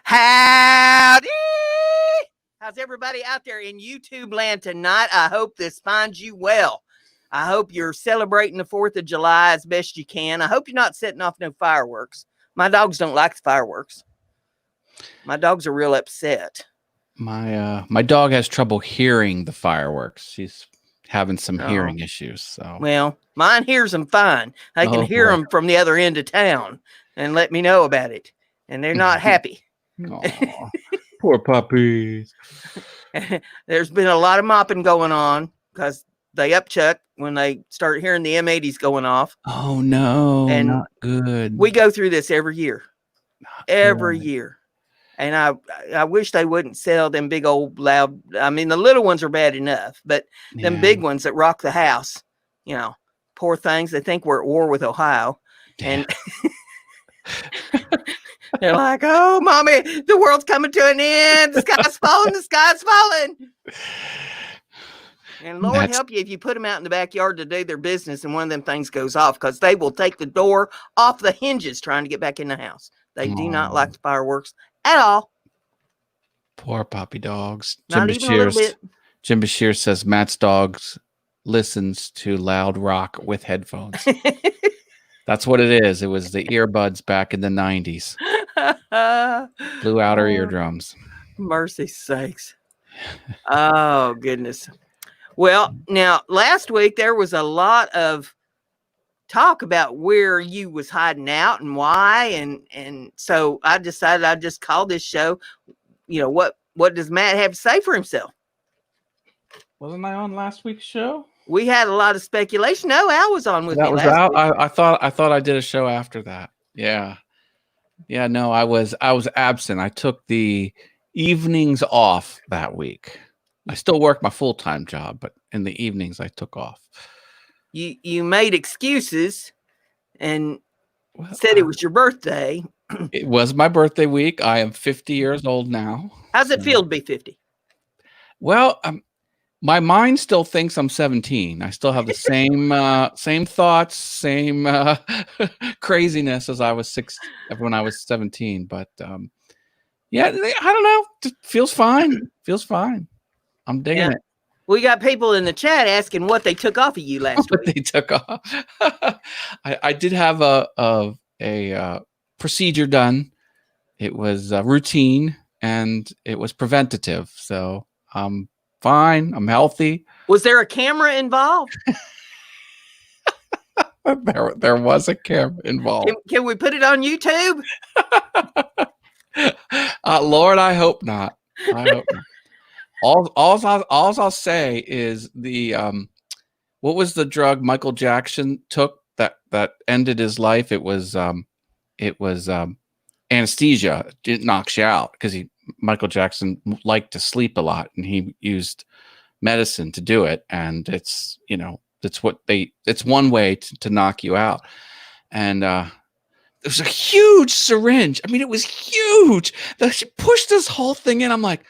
Howdy! How's everybody out there in YouTube land tonight? I hope this finds you well. I hope you're celebrating the 4th of July as best you can. I hope you're not setting off no fireworks. My dogs don't like the fireworks. My dogs are real upset. My dog has trouble hearing the fireworks. She's having some hearing issues. So well, mine hears them fine. I can hear them from the other end of town and let me know about it. And they're not happy. Poor puppies. There's been a lot of mopping going on because they upchuck when they start hearing the M80s going off. Oh no, and not good. We go through this every year. Every year. And I wish they wouldn't sell them big old loud. I mean, the little ones are bad enough, but them big ones that rock the house, you know, poor things. They think we're at war with Ohio. And they're like, oh, mommy, the world's coming to an end. The sky's falling. The sky's falling. And Lord help you if you put them out in the backyard to do their business and one of them things goes off, because they will take the door off the hinges trying to get back in the house. They do not like the fireworks at all. Poor puppy dogs. Jim Bashir says Matt's dogs listens to loud rock with headphones. That's what it is. It was the earbuds back in the 90s. Blew out our eardrums. Mercy sakes. Oh, goodness. Well, now, last week there was a lot of talk about where you was hiding out and why. And so I decided I'd just call this show, you know, what does Matt have to say for himself? Wasn't I on last week's show? We had a lot of speculation. No, Al was on with me last week. I thought I did a show after that. Yeah. Yeah, no, I was absent. I took the evenings off that week. I still work my full-time job, but in the evenings I took off. You made excuses and said it was your birthday. It was my birthday week. I am 50 years old now. How's it feel to be 50? Well, my mind still thinks I'm 17. I still have the same thoughts, same craziness as I was when I was 17. But yeah, I don't know. It feels fine. Feels fine. I'm digging it. We got people in the chat asking what they took off of you last week. What they took off. I did have a procedure done. It was routine and it was preventative. So I'm fine. I'm healthy. Was there a camera involved? There was a camera involved. Can we put it on YouTube? Lord, I hope not. I hope not. All I'll say is the what was the drug Michael Jackson took that ended his life? It was anesthesia. It didn't knock you out because Michael Jackson liked to sleep a lot and he used medicine to do it. And it's it's one way to knock you out. And there was a huge syringe. I mean, it was huge. She pushed this whole thing in. I'm like,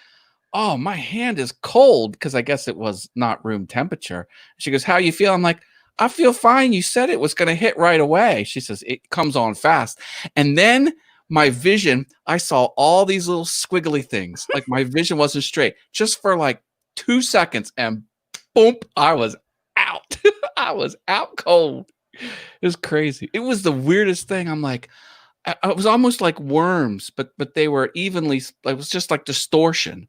oh, my hand is cold because I guess it was not room temperature. She goes, how you feel? I'm like, I feel fine. You said it was going to hit right away. She says, it comes on fast. And then my vision, I saw all these little squiggly things. Like my vision wasn't straight just for like 2 seconds. And boom, I was out. I was out cold. It was crazy. It was the weirdest thing. I'm like, it was almost like worms, but they were evenly, it was just like distortion.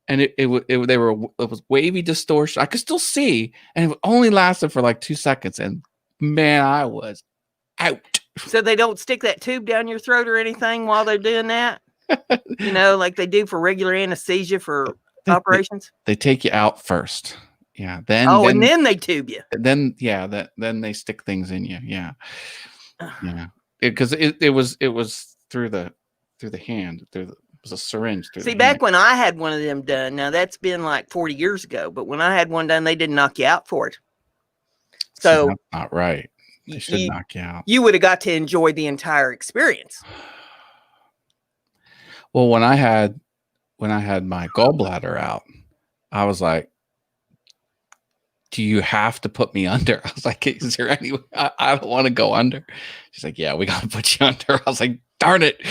And it was wavy distortion. I could still see, and it only lasted for like 2 seconds. And man, I was out. So they don't stick that tube down your throat or anything while they're doing that? You know, like they do for regular anesthesia for operations? They take you out first. Yeah. Then and then they tube you. Then they stick things in you. Yeah. Yeah. Because it was through the hand, it was a syringe. See, back when I had one of them done, now that's been like 40 years ago, but when I had one done, they didn't knock you out for it. So that's not right. They should knock you out. You would have got to enjoy the entire experience. Well, when I had my gallbladder out, I was like, do you have to put me under? I was like, is there any way? I don't want to go under. She's like, yeah, we got to put you under. I was like, darn it.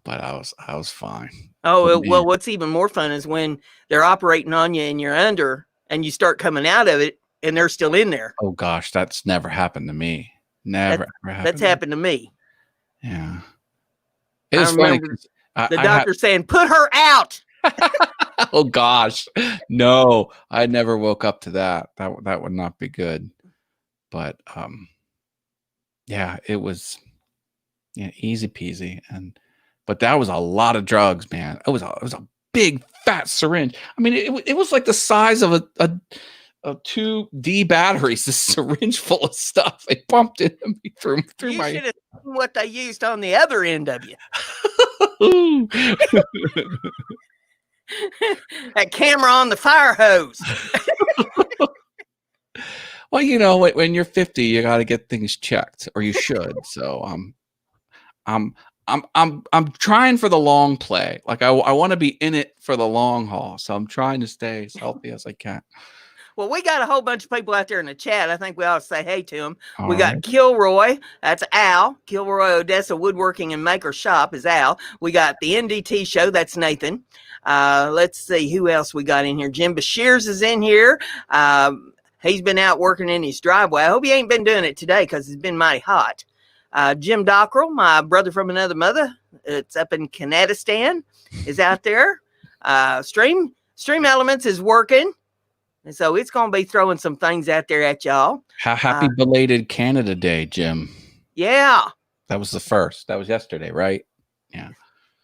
but I was fine. Oh, But, well, man, what's even more fun is when they're operating on you and you're under and you start coming out of it and they're still in there. oh gosh, that's never happened to me. Never ever That's happened. happened to me. Yeah. It I was funny remember because the I had doctor saying, "Put her out." oh gosh. No, I never woke up to that. That would not be good. But yeah, it was easy peasy. But that was a lot of drugs, man. It was a big fat syringe. I mean, it was like the size of a 2D batteries, this syringe full of stuff. They pumped it in me through You my should have seen what they used on the other end of you. That camera on the fire hose. Well, when you're 50, you got to get things checked, or you should. So I'm I'm trying for the long play. Like I want to be in it for the long haul. So I'm trying to stay as healthy as I can. Well, we got a whole bunch of people out there in the chat. I think we ought to say hey to them. We All got right. Kilroy. That's Al. Kilroy Odessa Woodworking and Maker Shop is Al. We got the NDT show. That's Nathan. Let's see who else we got in here. Jim Bashirs is in here. He's been out working in his driveway. I hope he ain't been doing it today because it's been mighty hot. Jim Dockrell, my brother from another mother, it's up in Kanadistan, is out there. Stream Elements is working. And so it's going to be throwing some things out there at y'all. Happy belated Canada Day, Jim. Yeah. That was the first. That was yesterday, right? Yeah.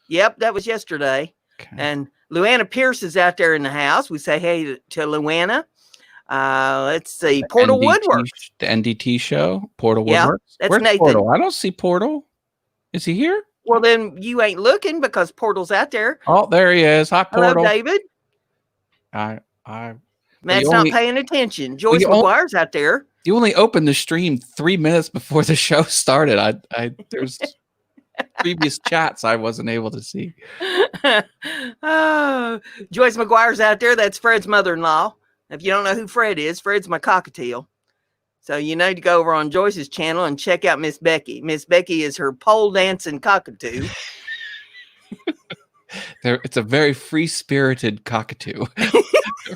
Yep, that was yesterday. Okay. And Luana Pierce is out there in the house. We say hey to Luana. Let's see. Portal Woodworks. The NDT show. Portal yeah, Woodworks. That's Where's Nathan. Portal? I don't see Portal. Is he here? Well, then you ain't looking because Portal's out there. Oh, there he is. Hi, Portal. Hello, David. Matt's not paying attention. Joyce McGuire's out there. You only opened the stream 3 minutes before the show started. There's previous chats I wasn't able to see. Oh, Joyce McGuire's out there. That's Fred's mother-in-law. If you don't know who Fred is, Fred's my cockatiel. So you need to go over on Joyce's channel and check out Miss Becky. Miss Becky is her pole dancing cockatoo. It's a very free-spirited cockatoo.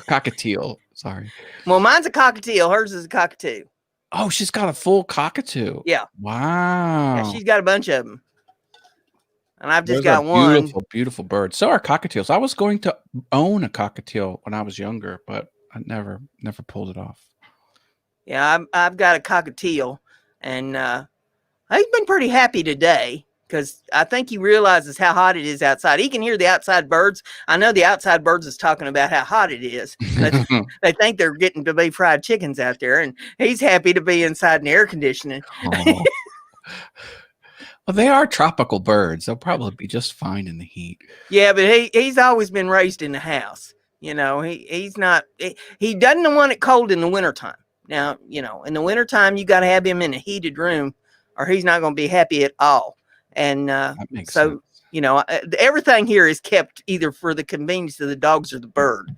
Cockatiel, sorry. Well, mine's a cockatiel. Hers is a cockatoo. Oh, she's got a full cockatoo. Yeah. Wow. Yeah, she's got a bunch of them. And I've just got one. Beautiful, beautiful bird. So are cockatiels. I was going to own a cockatiel when I was younger, but I never pulled it off. Yeah, I've got a cockatiel, and he's been pretty happy today because I think he realizes how hot it is outside. He can hear the outside birds. I know the outside birds is talking about how hot it is. They think they're getting to be fried chickens out there, and he's happy to be inside in air conditioning. Oh. Well, they are tropical birds. They'll probably be just fine in the heat. Yeah, but he's always been raised in the house. You know, he doesn't want it cold in the wintertime. Now, in the wintertime, you got to have him in a heated room or he's not going to be happy at all. And that makes sense. Everything here is kept either for the convenience of the dogs or the bird.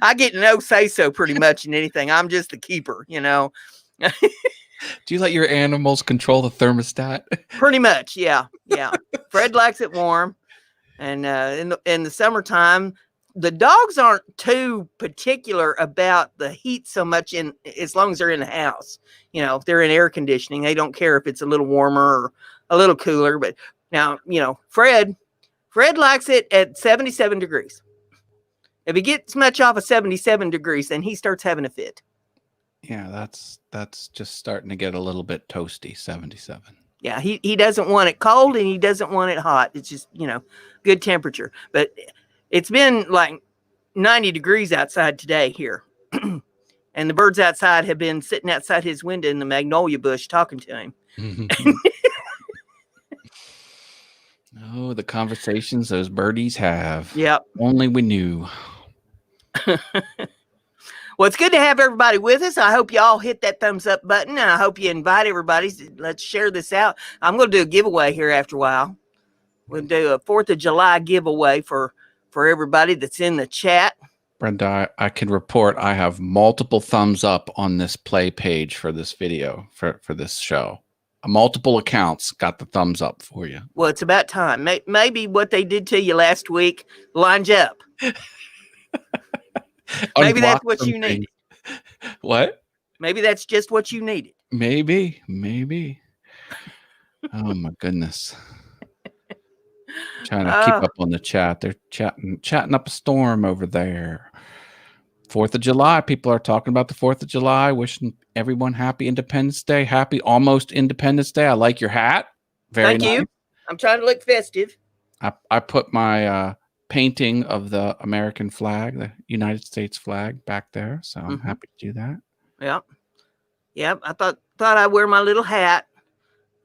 I get no say-so pretty much in anything. I'm just the keeper, Do you let your animals control the thermostat? Pretty much, yeah. Fred likes it warm. And in the summertime, the dogs aren't too particular about the heat so much as long as they're in the house. If they're in air conditioning, they don't care if it's a little warmer or a little cooler. But now, Fred likes it at 77 degrees. If he gets much off of 77 degrees, then he starts having a fit. Yeah, that's just starting to get a little bit toasty, 77. Yeah, he doesn't want it cold and he doesn't want it hot. It's just, good temperature. But it's been like 90 degrees outside today here. And the birds outside have been sitting outside his window in the magnolia bush talking to him. Oh, the conversations those birdies have. Yep. Only we knew. Well, it's good to have everybody with us. I hope you all hit that thumbs up button, and I hope you invite everybody. Let's share this out. I'm going to do a giveaway here after a while. We'll do a 4th of July giveaway for everybody that's in the chat. Brenda, I can report I have multiple thumbs up on this play page for this video, for this show. multiple accounts got the thumbs up for you. Well, it's about time. Maybe what they did to you last week lines up. Maybe that's what you needed. What? Maybe that's just what you needed. Maybe. Oh my goodness. Trying to keep up on the chat. They're chatting up a storm over there. 4th of July. People are talking about the 4th of July, wishing everyone happy Independence Day. Happy almost Independence Day. I like your hat. Very nice. Thank you. I'm trying to look festive. I put my painting of the American flag, the United States flag, back there. So I'm happy to do that. Yep. I thought I'd wear my little hat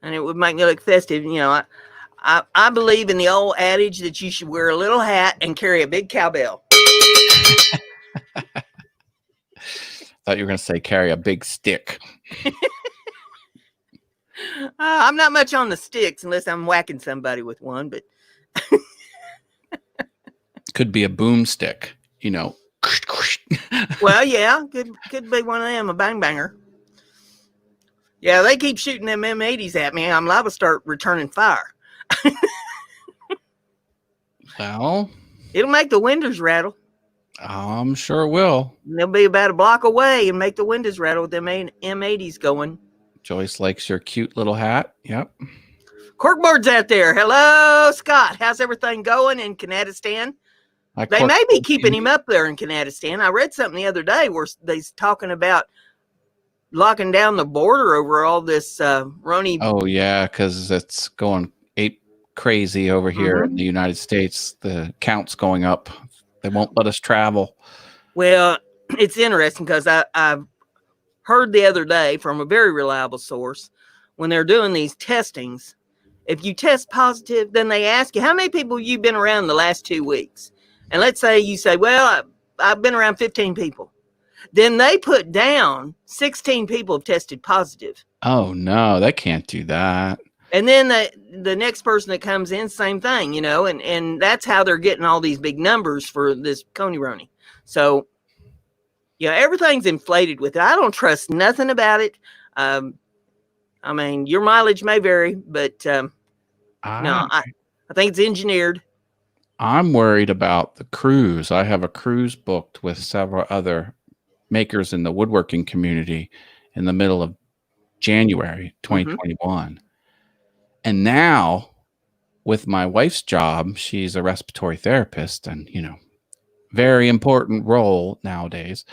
and it would make me look festive. You know, I believe in the old adage that you should wear a little hat and carry a big cowbell. Thought you were going to say carry a big stick. I'm not much on the sticks unless I'm whacking somebody with one, but could be a boomstick, you know. Well, yeah, could be one of them, a bang banger. Yeah, they keep shooting them M80s at me. I'm liable to start returning fire. Well, it'll make the windows rattle. I'm sure it will. And they'll be about a block away and make the windows rattle with them M80s going. Joyce likes your cute little hat. Yep. Corkboard's out there. Hello, Scott. How's everything going in Kanadistan? They may be keeping him up there in Kanadistan. I read something the other day where they're talking about locking down the border over all this Roni. Oh, yeah, because it's going ape crazy over here in the United States. The count's going up. They won't let us travel. Well, it's interesting because I've heard the other day from a very reliable source when they're doing these testings, if you test positive, then they ask you, how many people you've been around the last 2 weeks? And let's say you say, well, I've been around 15 people. Then they put down 16 people have tested positive. Oh, no, they can't do that. And then the next person that comes in, same thing, you know, and that's how they're getting all these big numbers for this Coney Roni. So, yeah, everything's inflated with it. I don't trust nothing about it. I mean, your mileage may vary, but no, I think it's engineered. I'm worried about the cruise. I have a cruise booked with several other makers in the woodworking community in the middle of January 2021. And now with my wife's job, she's a respiratory therapist and, you know, very important role nowadays.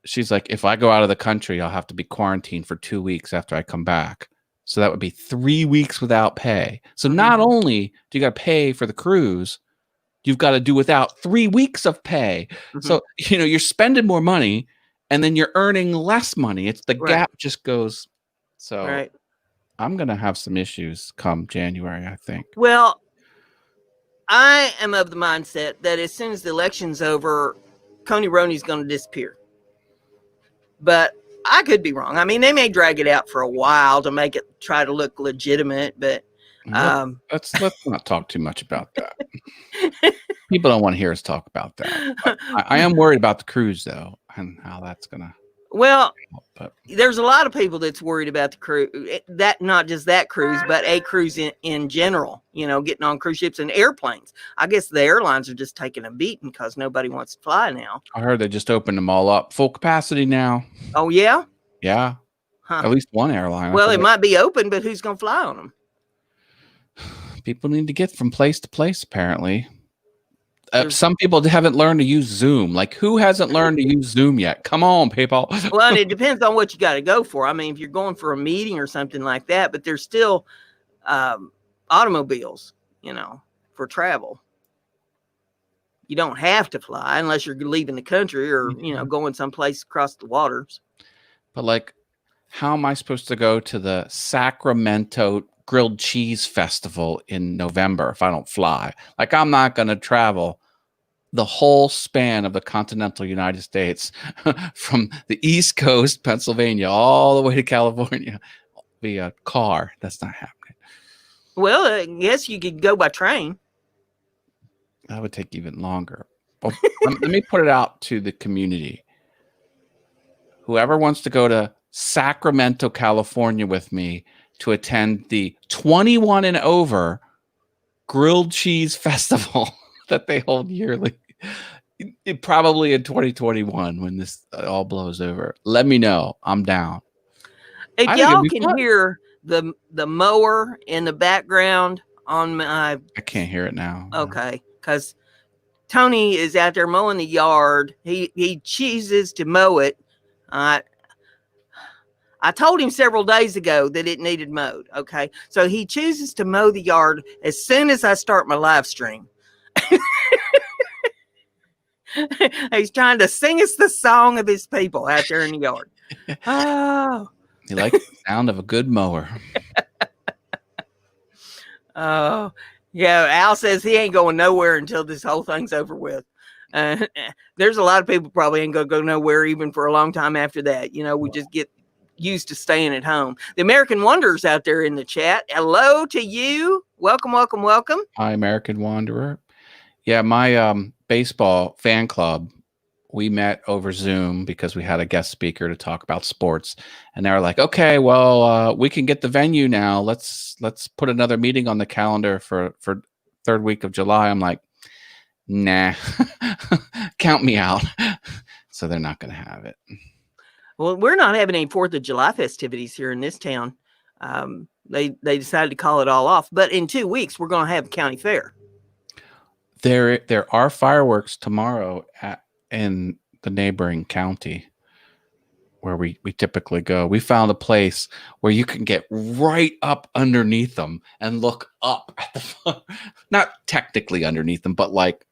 She's like, if I go out of the country, I'll have to be quarantined for 2 weeks after I come back. So that would be 3 weeks without pay. So not only do you got to pay for the cruise, you've got to do without 3 weeks of pay. So, you know, you're spending more money and then you're earning less money. It's the gap just goes. So I'm going to have some issues come January, I think. Well, I am of the mindset that as soon as the election's over, Coney Roni's going to disappear. But I could be wrong. I mean, they may drag it out for a while to make it try to look legitimate, but let's not talk too much about that. People don't want to hear us talk about that. I am worried about the cruise though, and how that's gonna. Well, there's a lot of people that's worried about the cruise. That not just that cruise, but a cruise in general. You know, getting on cruise ships and airplanes. I guess the airlines are just taking a beating because nobody wants to fly now. I heard they just opened them all up, full capacity now. Oh yeah, yeah. At least one airline. Well, it might be open, but who's gonna fly on them? People need to get from place to place, apparently. Some people haven't learned to use Zoom. Like, who hasn't learned to use Zoom yet? Come on, people. Well, and it depends on what you got to go for. I mean, if you're going for a meeting or something like that, but there's still automobiles, you know, for travel. You don't have to fly unless you're leaving the country or, you know, going someplace across the waters. But, like, how am I supposed to go to the Sacramento Grilled Cheese Festival in November if I don't fly? Like, I'm not going to travel the whole span of the continental United States from the East Coast, Pennsylvania, all the way to California via car. That's not happening. Well, I guess you could go by train. That would take even longer. Well, let me put it out to the community. Whoever wants to go to Sacramento, California with me, to attend the 21 and over grilled cheese festival that they hold yearly. It probably in 2021 when this all blows over. Let me know. I'm down. If I think it'd y'all be can fun. hear the mower in the background on my, I can't hear it now. okay, because Tony is out there mowing the yard. He chooses to mow it. I told him several days ago that it needed mowed. Okay, so he chooses to mow the yard as soon as I start my live stream. He's trying to sing us the song of his people out there in the yard. Oh, He likes the sound of a good mower. oh, yeah. Al says he ain't going nowhere until this whole thing's over with. There's a lot of people probably ain't gonna go nowhere even for a long time after that. You know, we just get used to staying at home. The American Wanderers out there in the chat. Hello to you. Welcome, welcome, welcome. Hi, American Wanderer. Yeah, my baseball fan club, we met over Zoom because we had a guest speaker to talk about sports, and they were like, "Okay, well, we can get the venue now. Let's put another meeting on the calendar for third week of July." I'm like, "Nah, count me out." So they're not going to have it. Well, we're not having any 4th of July festivities here in this town. They decided to call it all off, but in 2 weeks we're going to have county fair. There are fireworks tomorrow in the neighboring county where we typically go. We found a place where you can get right up underneath them and look up at the not technically underneath them, but like,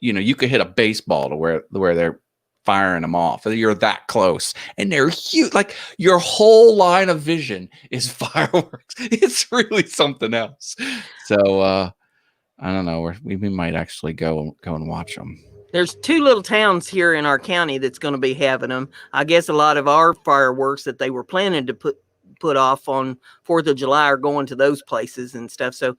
you know, you could hit a baseball to where they're firing them off. You're that close, and they're huge. Like your whole line of vision is fireworks. It's really something else. So I don't know. We might actually go and watch them. There's 2 little towns here in our county that's going to be having them. I guess a lot of our fireworks that they were planning to put off on 4th of July are going to those places and stuff. So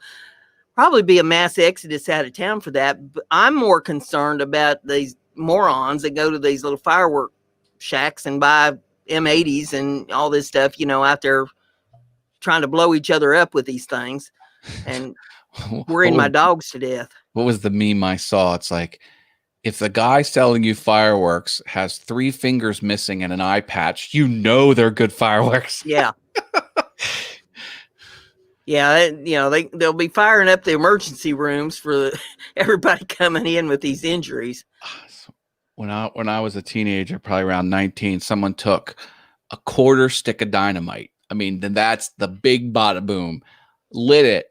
probably be a mass exodus out of town for that. But I'm more concerned about these morons that go to these little firework shacks and buy M80s and all this stuff, you know, out there trying to blow each other up with these things and worrying my dogs to death. What was the meme I saw? It's like, if the guy selling you fireworks has 3 fingers missing and an eye patch, you know they're good fireworks. Yeah. Yeah, you know, they'll be firing up the emergency rooms for everybody coming in with these injuries. When I was a teenager, probably around 19, someone took a quarter stick of dynamite. I mean, then that's the big bada boom. Lit it,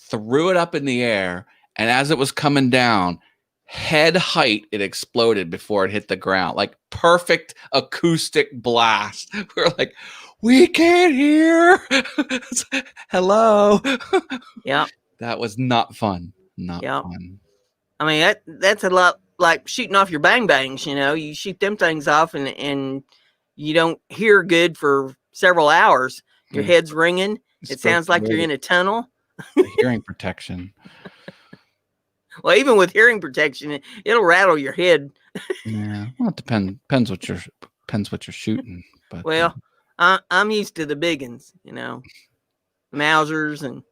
threw it up in the air, and as it was coming down, head height, it exploded before it hit the ground. Like perfect acoustic blast. We're like, we can't hear. Hello. Yeah. That was not fun. Not fun. I mean, that's a lot like shooting off your bang bangs, you know. You shoot them things off and you don't hear good for several hours. Your head's ringing. It sounds like you're in a tunnel. Hearing protection. Well, even with hearing protection, it'll rattle your head. Yeah, well, it depends what you're shooting. But well, I'm used to the big ones, you know, Mausers and.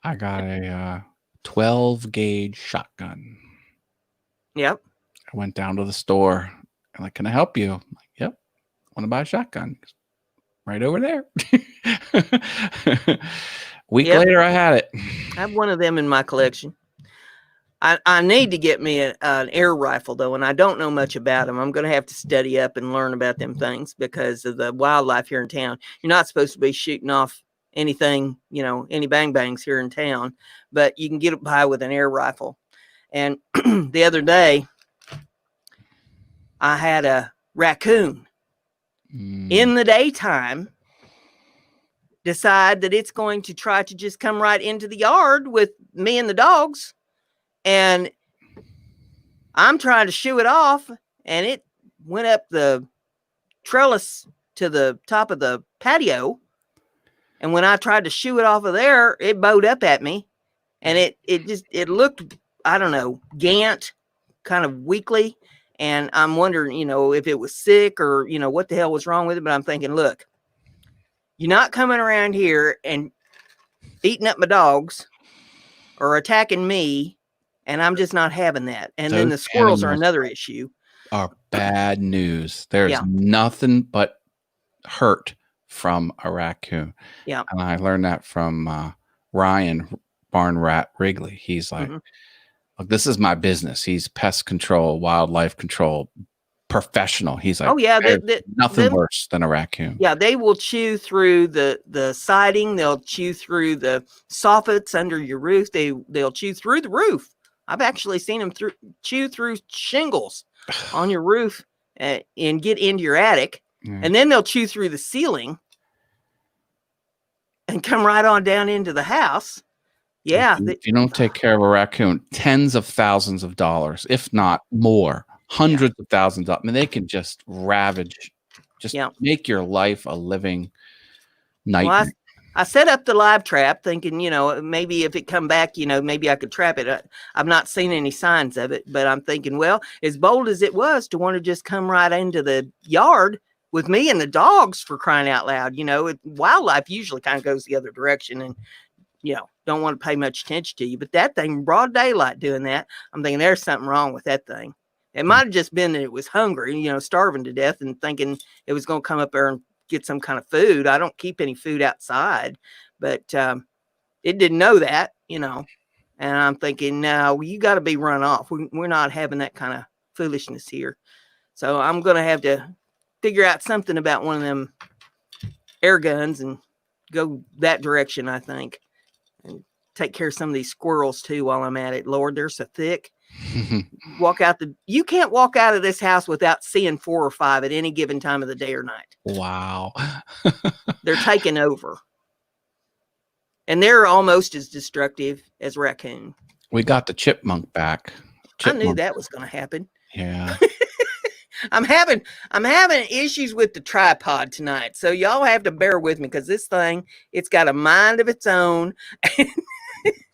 I got a 12 gauge shotgun. Yep. I went down to the store. I'm like, "Can I help you?" I'm like, "Yep. Want to buy a shotgun?" Right over there. Week later, I had it. I have one of them in my collection. I need to get me an air rifle, though, and I don't know much about them. I'm going to have to study up and learn about them things because of the wildlife here in town. You're not supposed to be shooting off anything, you know, any bang bangs here in town, but you can get by with an air rifle. And the other day, I had a raccoon in the daytime decide that it's going to try to just come right into the yard with me and the dogs. And I'm trying to shoo it off, and it went up the trellis to the top of the patio. And when I tried to shoo it off of there, it bowed up at me. And it looked, I don't know, gant, kind of weakly. And I'm wondering, you know, if it was sick or, you know, what the hell was wrong with it. But I'm thinking, look, You're not coming around here and eating up my dogs or attacking me, and I'm just not having that. And then the Those squirrels are animals another issue. are bad news. There's Yeah. nothing but hurt from a raccoon. Yeah. And I learned that from Ryan Barn Rat Wrigley. He's like, look, this is my business. He's pest control, wildlife control professional. He's like, oh yeah, nothing worse than a raccoon. Yeah, they will chew through the siding. They'll chew through the soffits under your roof. They'll chew through the roof. I've actually seen them chew through shingles on your roof and get into your attic. Yeah. And then they'll chew through the ceiling and come right on down into the house. Yeah. If you don't take care of a raccoon, tens of thousands of dollars, if not more, hundreds of thousands of, I mean, they can just ravage, just make your life a living nightmare. Well, I set up the live trap thinking, maybe if it come back, maybe I could trap it. I've not seen any signs of it, but I'm thinking, well, as bold as it was to want to just come right into the yard with me and the dogs, for crying out loud, wildlife usually kind of goes the other direction and, don't want to pay much attention to you. But that thing, broad daylight doing that, I'm thinking there's something wrong with that thing. It might have just been that it was hungry, starving to death and thinking it was going to come up there and get some kind of food. I don't keep any food outside, but it didn't know that, and I'm thinking, no, you got to be run off. We're not having that kind of foolishness here. So I'm going to have to figure out something about one of them air guns and go that direction, I think, and take care of some of these squirrels too while I'm at it. Lord, they're so thick. You can't walk out of this house without seeing 4 or 5 at any given time of the day or night. Wow. They're taking over. And they're almost as destructive as raccoon. We got the chipmunk back. I knew that was going to happen. Yeah. I'm having issues with the tripod tonight. So y'all have to bear with me because this thing, it's got a mind of its own.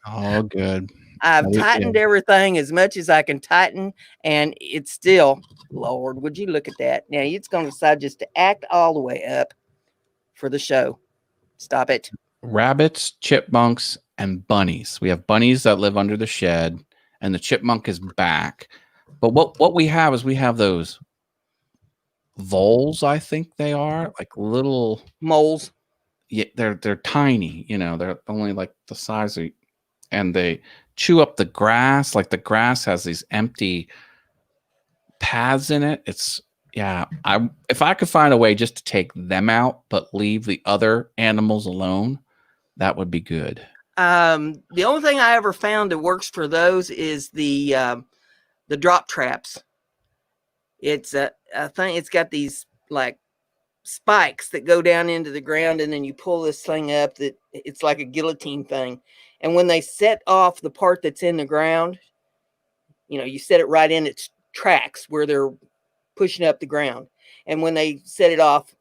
Oh, good. I've tightened everything as much as I can tighten, and it's still, Lord, would you look at that? Now it's going to decide just to act all the way up for the show. Stop it. Rabbits, chipmunks, and bunnies. We have bunnies that live under the shed, and the chipmunk is back. But what we have is we have those voles, I think they are, like little moles. Yeah, they're tiny, they're only like the size of, and they chew up the grass. Like the grass has these empty paths in it. It's if I could find a way just to take them out but leave the other animals alone, that would be good. The only thing I ever found that works for those is the drop traps. It's a thing. It's got these like spikes that go down into the ground, and then you pull this thing up. That it's like a guillotine thing. And when they set off the part that's in the ground, you set it right in its tracks where they're pushing up the ground. And when they set it off,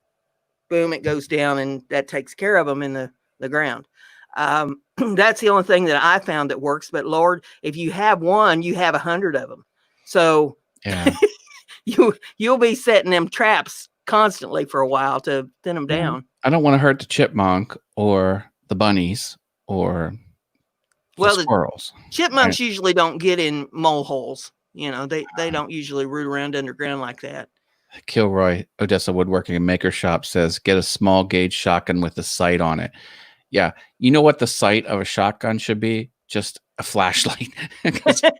boom, it goes down, and that takes care of them in the ground. That's the only thing that I found that works. But Lord, if you have one, you have 100 of them. So yeah. you'll be setting them traps constantly for a while to thin them down. I don't want to hurt the chipmunk or the bunnies or the squirrels. Chipmunks usually don't get in mole holes. They don't usually root around underground like that. Kilroy, Odessa Woodworking and Maker Shop says, get a small gauge shotgun with a sight on it. Yeah. You know what the sight of a shotgun should be? Just a flashlight. Goes up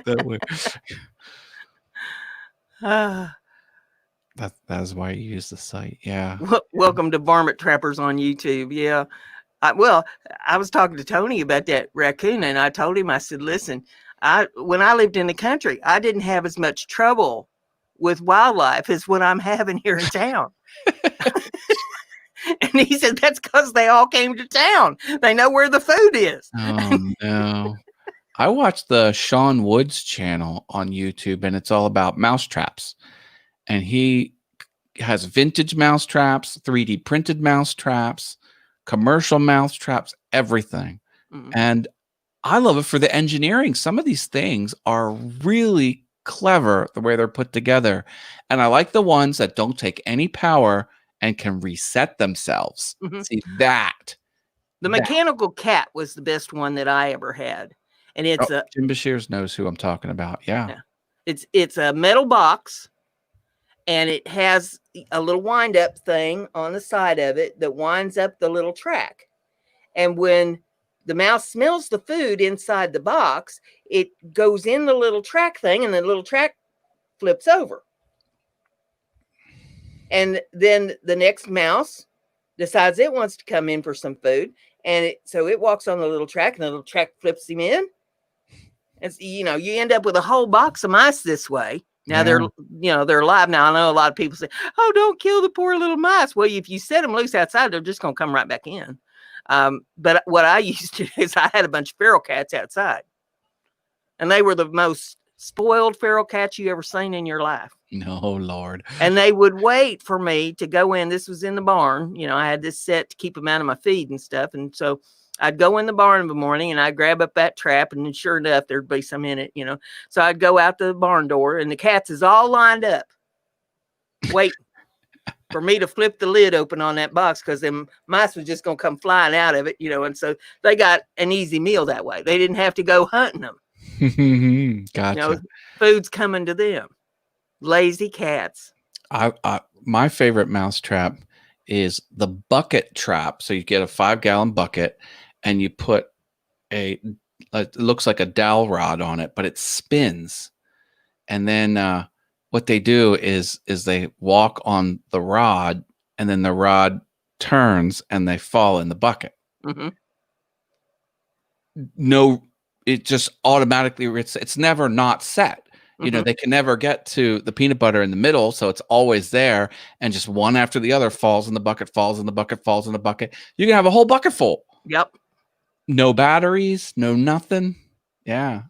that way. That's why you use the sight. Yeah. Welcome to Varmint Trappers on YouTube. Yeah. I was talking to Tony about that raccoon, and I told him, I said, listen, when I lived in the country, I didn't have as much trouble with wildlife as what I'm having here in town. And he said, that's because they all came to town. They know where the food is. Oh, no. I watched the Sean Woods channel on YouTube, and it's all about mouse traps. And he has vintage mouse traps, 3D printed mouse traps, commercial mouse traps, everything. Mm-hmm. And I love it for the engineering. Some of these things are really clever the way they're put together. And I like the ones that don't take any power and can reset themselves. Mhm. See that. The mechanical cat was the best one that I ever had. And it's Jim Bashirs knows who I'm talking about. Yeah. It's a metal box, and it has a little wind up thing on the side of it that winds up the little track. And when the mouse smells the food inside the box, it goes in the little track thing, and the little track flips over. And then the next mouse decides it wants to come in for some food. And so it walks on the little track, and the little track flips him in. And you end up with a whole box of mice this way. Now they're alive. Now I know a lot of people say, "Oh, don't kill the poor little mice." Well, if you set them loose outside, they're just going to come right back in. But what I used to do is I had a bunch of feral cats outside, and they were the most spoiled feral cats you ever seen in your life. No, Lord. And they would wait for me to go in. This was in the barn. I had this set to keep them out of my feed and stuff. And so I'd go in the barn in the morning, and I'd grab up that trap, and sure enough, there'd be some in it, So I'd go out the barn door, and the cats is all lined up, waiting for me to flip the lid open on that box, because them mice was just going to come flying out of it, and so they got an easy meal that way. They didn't have to go hunting them. Gotcha. Food's coming to them. Lazy cats. My favorite mouse trap is the bucket trap. So you get a 5-gallon bucket, and you put it looks like a dowel rod on it, but it spins. And then what they do is they walk on the rod, and then the rod turns and they fall in the bucket. Mm-hmm. No, it just automatically, it's never not set. Mm-hmm. They can never get to the peanut butter in the middle, so it's always there, and just one after the other falls in the bucket, falls in the bucket, falls in the bucket. You can have a whole bucket full. Yep. No batteries, no nothing. Yeah.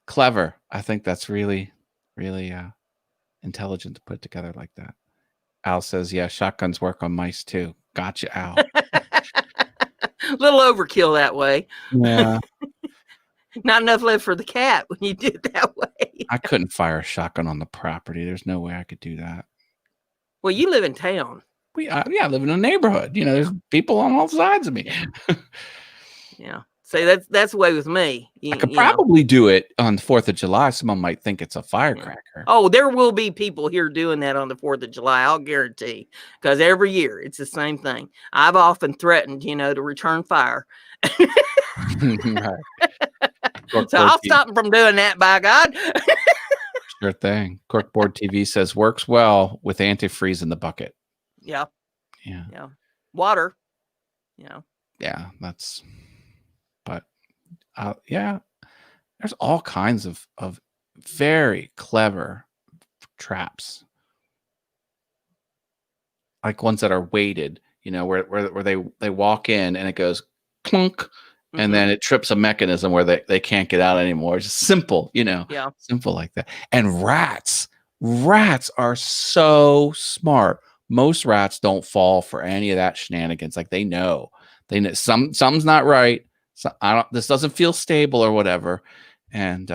Clever. I think that's really, really intelligent to put together like that. Al says, yeah, shotguns work on mice too. Gotcha, Al. A little overkill that way. Yeah. Not enough left for the cat when you did it that way. I couldn't fire a shotgun on the property. There's no way I could do that. Well, you live in town. I live in a neighborhood. There's people on all sides of me. Yeah. So that's the way with me. I could probably do it on 4th of July. Someone might think it's a firecracker. Yeah. Oh, there will be people here doing that on the 4th of July. I'll guarantee. Because every year it's the same thing. I've often threatened, to return fire. Right. So I'll stop them from doing that, by God. Sure thing. Corkboard TV says works well with antifreeze in the bucket. Yeah. Yeah. Yeah. Water. Yeah, that's. But yeah, there's all kinds of very clever traps, like ones that are weighted. Where they walk in and it goes clunk. And then it trips a mechanism where they can't get out anymore. It's just simple, Yeah. Simple like that. And rats are so smart. Most rats don't fall for any of that shenanigans. Like they know something's not right. So this doesn't feel stable or whatever. And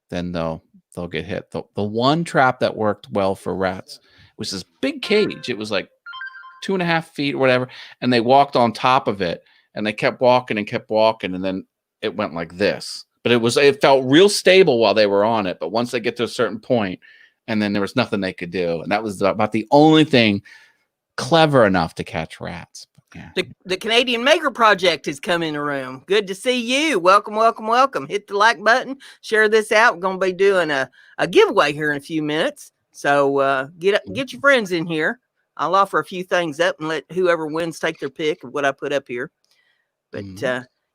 then they'll get hit. The one trap that worked well for rats was this big cage. It was like 2.5 feet or whatever. And they walked on top of it. And they kept walking, and then it went like this. But it felt real stable while they were on it. But once they get to a certain point, and then there was nothing they could do. And that was about the only thing clever enough to catch rats. Yeah. The Canadian Maker Project has come in the room. Good to see you. Welcome, welcome, welcome. Hit the like button. Share this out. We're going to be doing a giveaway here in a few minutes. So get your friends in here. I'll offer a few things up and let whoever wins take their pick of what I put up here. But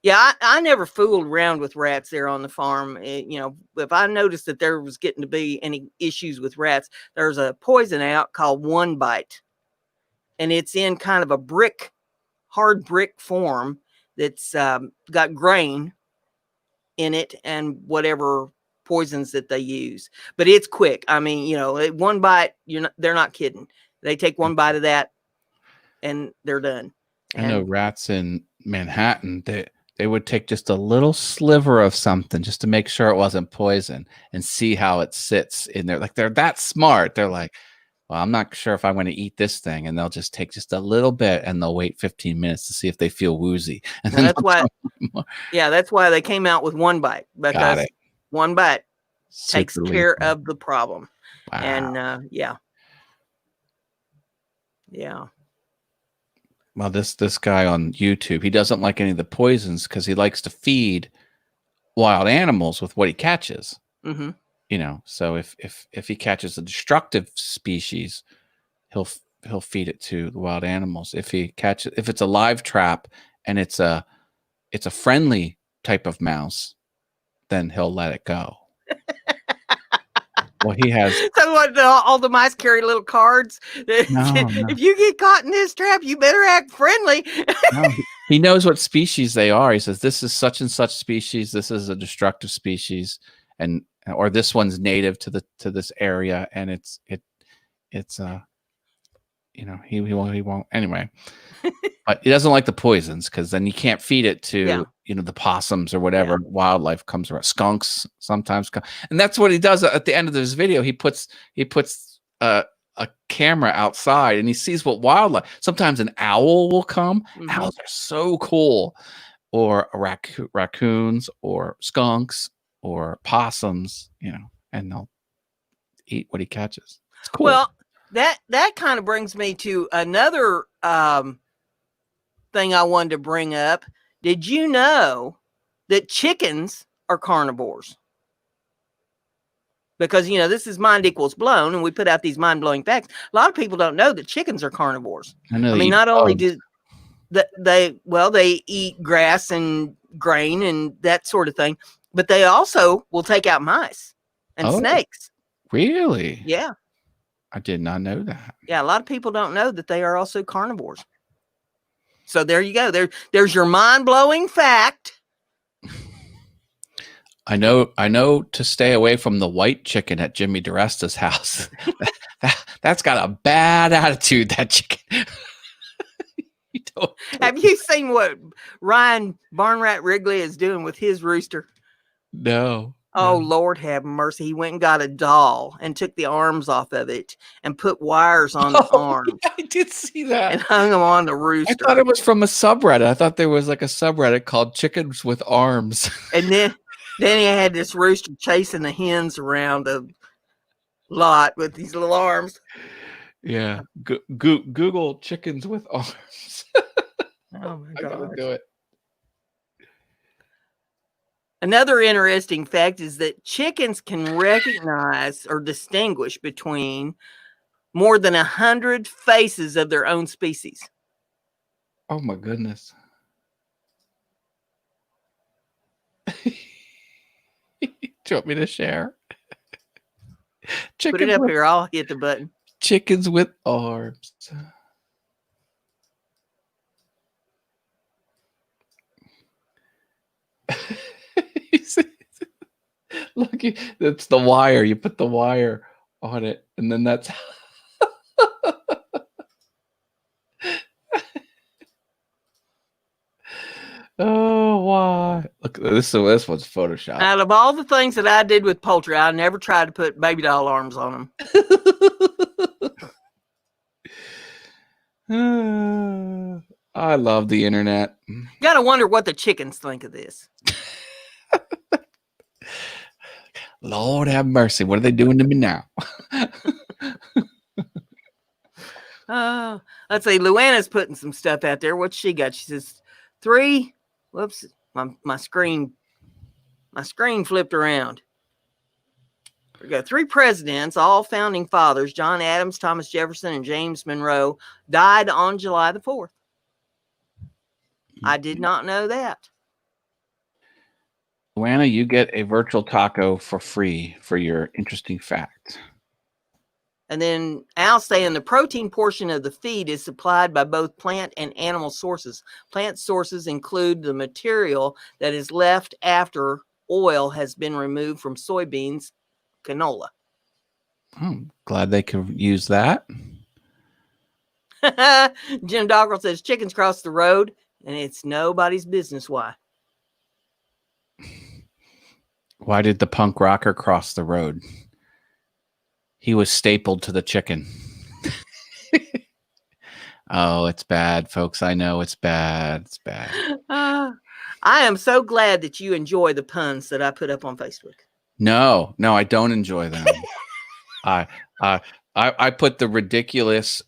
I never fooled around with rats there on the farm. If I noticed that there was getting to be any issues with rats, there's a poison out called One Bite, and it's in kind of a hard brick form that's got grain in it and whatever poisons that they use. But it's quick. I mean, one bite, they're not kidding. They take one bite of that and they're done. I know rats in Manhattan, they would take just a little sliver of something just to make sure it wasn't poison and see how it sits in there. Like they're that smart. They're like, well, I'm not sure if I want to eat this thing, and they'll just take just a little bit, and they'll wait 15 minutes to see if they feel woozy, and then That's why. Yeah, that's why they came out with one bite, Got because it. one bite takes Super care lethal. of the problem. Wow. And yeah. Well, this guy on YouTube, he doesn't like any of the poisons because he likes to feed wild animals with what he catches. Mm-hmm. You know, so if he catches a destructive species, he'll feed it to the wild animals. If it's a live trap and it's a friendly type of mouse, then he'll let it go. Well, he has. So what? All the mice carry little cards. No. If you get caught in this trap, you better act friendly. No, he knows what species they are. He says, this is such and such species. This is a destructive species, or this one's native to this area, and it's he won't anyway. But he doesn't like the poisons because then you can't feed it to the possums or whatever wildlife comes around. Skunks sometimes come, and that's what he does at the end of this video. He puts a camera outside and he sees what wildlife. Sometimes an owl will come. Mm-hmm. Owls are so cool, or raccoons or skunks or possums, and they'll eat what he catches. It's cool. Well, that kind of brings me to another thing I wanted to bring up. Did you know that chickens are carnivores? Because, this is Mind Equals Blown, and we put out these mind-blowing facts. A lot of people don't know that chickens are carnivores. I mean, not only do they eat grass and grain and that sort of thing, but they also will take out mice and snakes. Really? Yeah. I did not know that. Yeah, a lot of people don't know that they are also carnivores. So there you go. There's your mind-blowing fact. I know to stay away from the white chicken at Jimmy DeResta's house. That's got a bad attitude, that chicken. Have you seen what Ryan Barnrat Wrigley is doing with his rooster? No. Oh, Lord have mercy. He went and got a doll and took the arms off of it and put wires on the arms. Yeah, I did see that. And hung them on the rooster. I thought it was from a subreddit. I thought there was like a subreddit called Chickens with Arms. And then he had this rooster chasing the hens around the lot with these little arms. Yeah. Google chickens with arms. Oh, my God. I gotta do it. Another interesting fact is that chickens can recognize or distinguish between more than 100 faces of their own species. Oh, my goodness. Do you want me to share? Put it up here. I'll hit the button. Chickens with arms. Look, it's the wire. You put the wire on it, and then that's. Oh, why? Look, this one's Photoshop. Out of all the things that I did with poultry, I never tried to put baby doll arms on them. I love the internet. Gotta wonder what the chickens think of this. Lord have mercy. What are they doing to me now? Let's see. Luana's putting some stuff out there. What's she got? She says 3. Whoops. My screen flipped around. We got 3 presidents, all founding fathers, John Adams, Thomas Jefferson, and James Monroe, died on July the 4th. I did not know that. Luana, you get a virtual taco for free for your interesting fact. And then Al saying the protein portion of the feed is supplied by both plant and animal sources. Plant sources include the material that is left after oil has been removed from soybeans, canola. I'm glad they could use that. Jim Doggerel says chickens cross the road, and it's nobody's business why. Why did the punk rocker cross the road? He was stapled to the chicken. Oh, it's bad, folks. I know it's bad. It's bad. I am so glad that you enjoy the puns that I put up on Facebook. No, I don't enjoy them. I put the ridiculous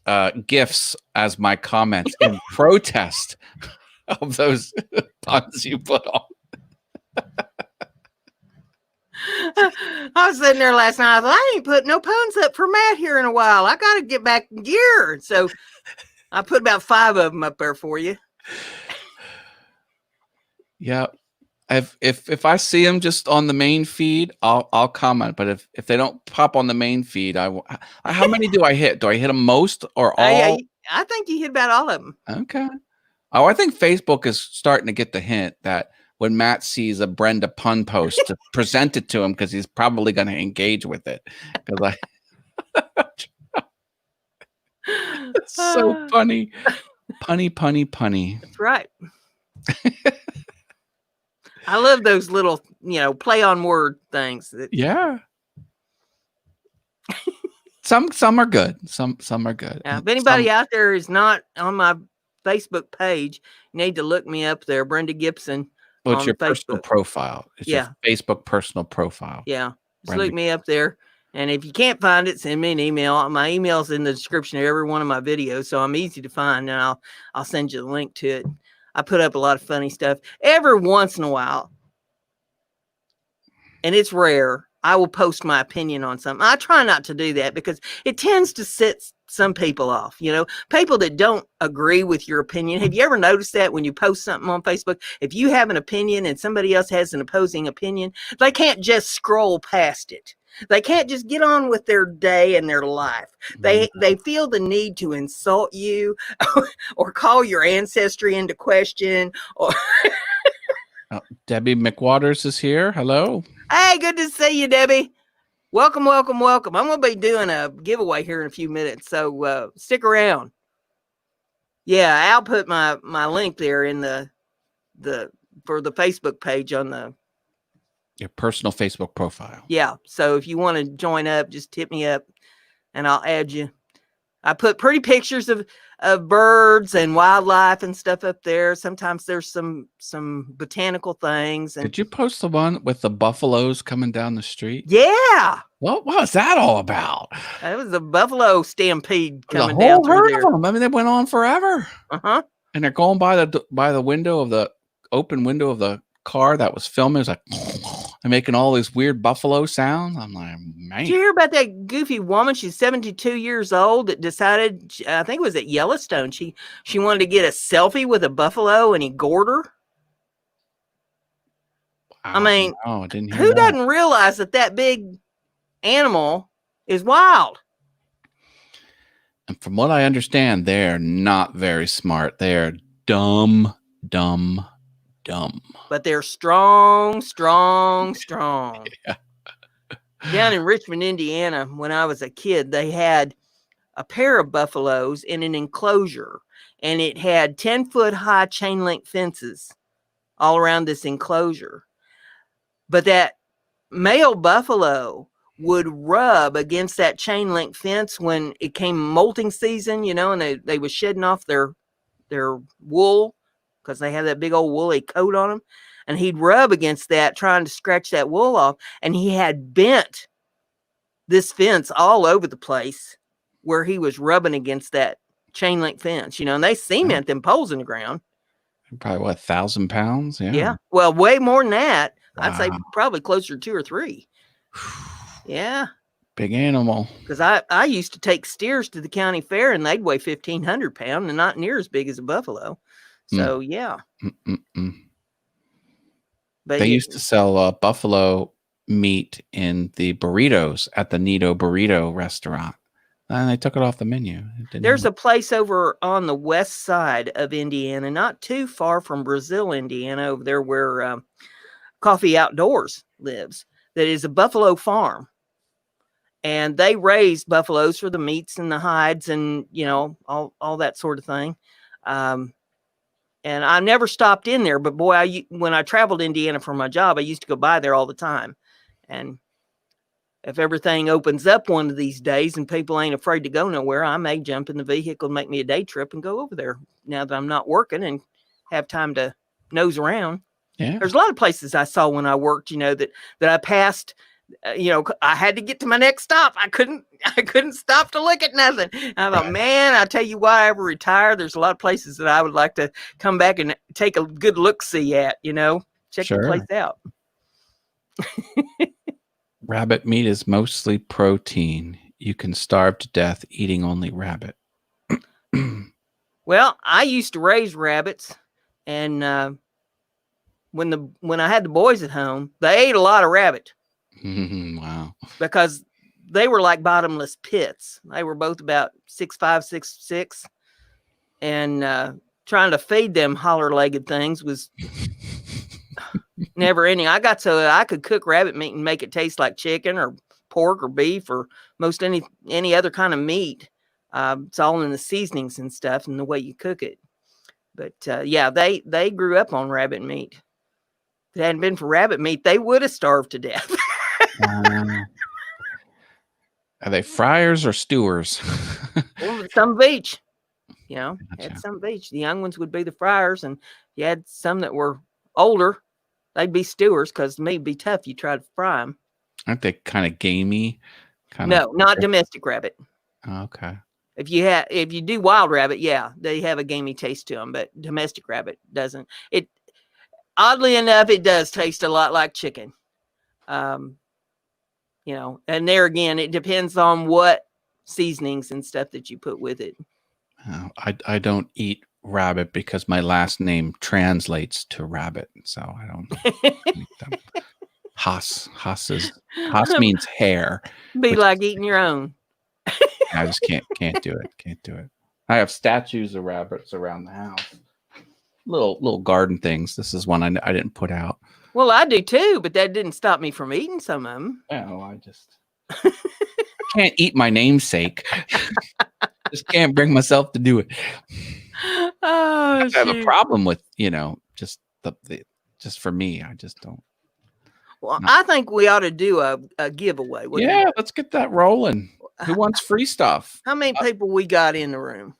gifs as my comments in protest of those puns you put on. I was sitting there last night. I thought, I ain't put no puns up for Matt here in a while. I got to get back in gear. So I put about 5 of them up there for you. Yeah. If I see them just on the main feed, I'll comment. But if they don't pop on the main feed, how many do I hit? Do I hit them most or all? I think you hit about all of them. Okay. Oh, I think Facebook is starting to get the hint that when Matt sees a Brenda pun post, to present it to him because he's probably going to engage with it. Because it's so funny, punny. That's right. I love those little, play on word things. Yeah. Some are good. Some are good. Now, if anybody out there is not on my Facebook page, you need to look me up there, Brenda Gibson. Well, it's your personal profile. It's your Facebook personal profile. Yeah. Just look me up there. And if you can't find it, send me an email. My email's in the description of every one of my videos, so I'm easy to find, and I'll send you the link to it. I put up a lot of funny stuff every once in a while, and it's rare. I will post my opinion on something. I try not to do that because it tends to set some people off, people that don't agree with your opinion. Have you ever noticed that when you post something on Facebook, if you have an opinion and somebody else has an opposing opinion, they can't just scroll past it. They can't just get on with their day and their life. They feel the need to insult you or call your ancestry into question. Or Debbie McWaters is here. Hello. Hey, good to see you, Debbie. Welcome. I'm going to be doing a giveaway here in a few minutes, so stick around. Yeah, I'll put my link there in for the Facebook page on your personal Facebook profile. Yeah, so if you want to join up, just hit me up, and I'll add you. I put pretty pictures of birds and wildlife and stuff up there. Sometimes there's some botanical things. And did you post the one with the buffaloes coming down the street? Yeah. What was that all about? It was a buffalo stampede coming down through there. Of them. I mean, they went on forever. Uh-huh. And they're going by the window of the open window of the car that was filming. It was like and making all these weird buffalo sounds. I'm like, man. Did you hear about that goofy woman? She's 72 years old that decided, I think it was at Yellowstone, she wanted to get a selfie with a buffalo and he gored her. I mean, I didn't hear who that. doesn't realize that big animal is wild? And from what I understand, they're not very smart. They're dumb. But they're strong. Yeah. Down in Richmond, Indiana, when I was a kid, they had a pair of buffaloes in an enclosure, and it had 10-foot high chain link fences all around this enclosure. But that male buffalo would rub against that chain link fence when it came molting season, and they was shedding off their wool because they had that big old woolly coat on them. And he'd rub against that, trying to scratch that wool off. And he had bent this fence all over the place where he was rubbing against that chain link fence, and they cement them poles in the ground. Probably 1,000 pounds? Yeah. Well, way more than that. Wow. I'd say probably closer to 2 or 3. Yeah. Big animal. Because I used to take steers to the county fair and they'd weigh 1,500 pounds and not near as big as a buffalo. So, yeah. But they used to sell buffalo meat in the burritos at the Nito Burrito restaurant. And they took it off the menu. There's a place over on the west side of Indiana, not too far from Brazil, Indiana, over there where Coffee Outdoors lives, that is a buffalo farm. And they raise buffaloes for the meats and the hides and, all that sort of thing. And I never stopped in there, but boy, when I traveled Indiana for my job, I used to go by there all the time. And if everything opens up one of these days and people ain't afraid to go nowhere, I may jump in the vehicle and make me a day trip and go over there now that I'm not working and have time to nose around. Yeah. There's a lot of places I saw when I worked, that I passed. I had to get to my next stop. I couldn't stop to look at nothing. And I thought, man, I tell you what, I ever retire, there's a lot of places that I would like to come back and take a good look-see at, check the place out. Rabbit meat is mostly protein. You can starve to death eating only rabbit. Well, I used to raise rabbits, and when I had the boys at home, they ate a lot of rabbit. Wow. Because they were like bottomless pits. They were both about 6'5", 6'6", and trying to feed them holler-legged things was never ending. I got so I could cook rabbit meat and make it taste like chicken or pork or beef or most any other kind of meat. It's all in the seasonings and stuff and the way you cook it. But yeah, they grew up on rabbit meat. If it hadn't been for rabbit meat, they would have starved to death. Are they fryers or stewers? Well, some of each. Gotcha. Had some of each. The young ones would be the fryers, and you had some that were older, they'd be stewers because the meat would be tough. You try to fry them. Aren't they kind of gamey? No, not domestic rabbit. Okay. If you do wild rabbit, yeah, they have a gamey taste to them, but domestic rabbit doesn't. It oddly enough, it does taste a lot like chicken. And there again, it depends on what seasonings and stuff that you put with it. I don't eat rabbit because my last name translates to rabbit, so I don't eat them. Haas means hair. Be like eating your own. I just can't do it. Can't do it. I have statues of rabbits around the house. Little garden things. This is one I didn't put out. Well, I do too, but that didn't stop me from eating some of them. Oh, I can't eat my namesake. Just can't bring myself to do it. Oh, I have a problem with, just just for me. I just don't. Well, I think we ought to do a giveaway. Yeah, let's get that rolling. Who wants free stuff? How many people we got in the room?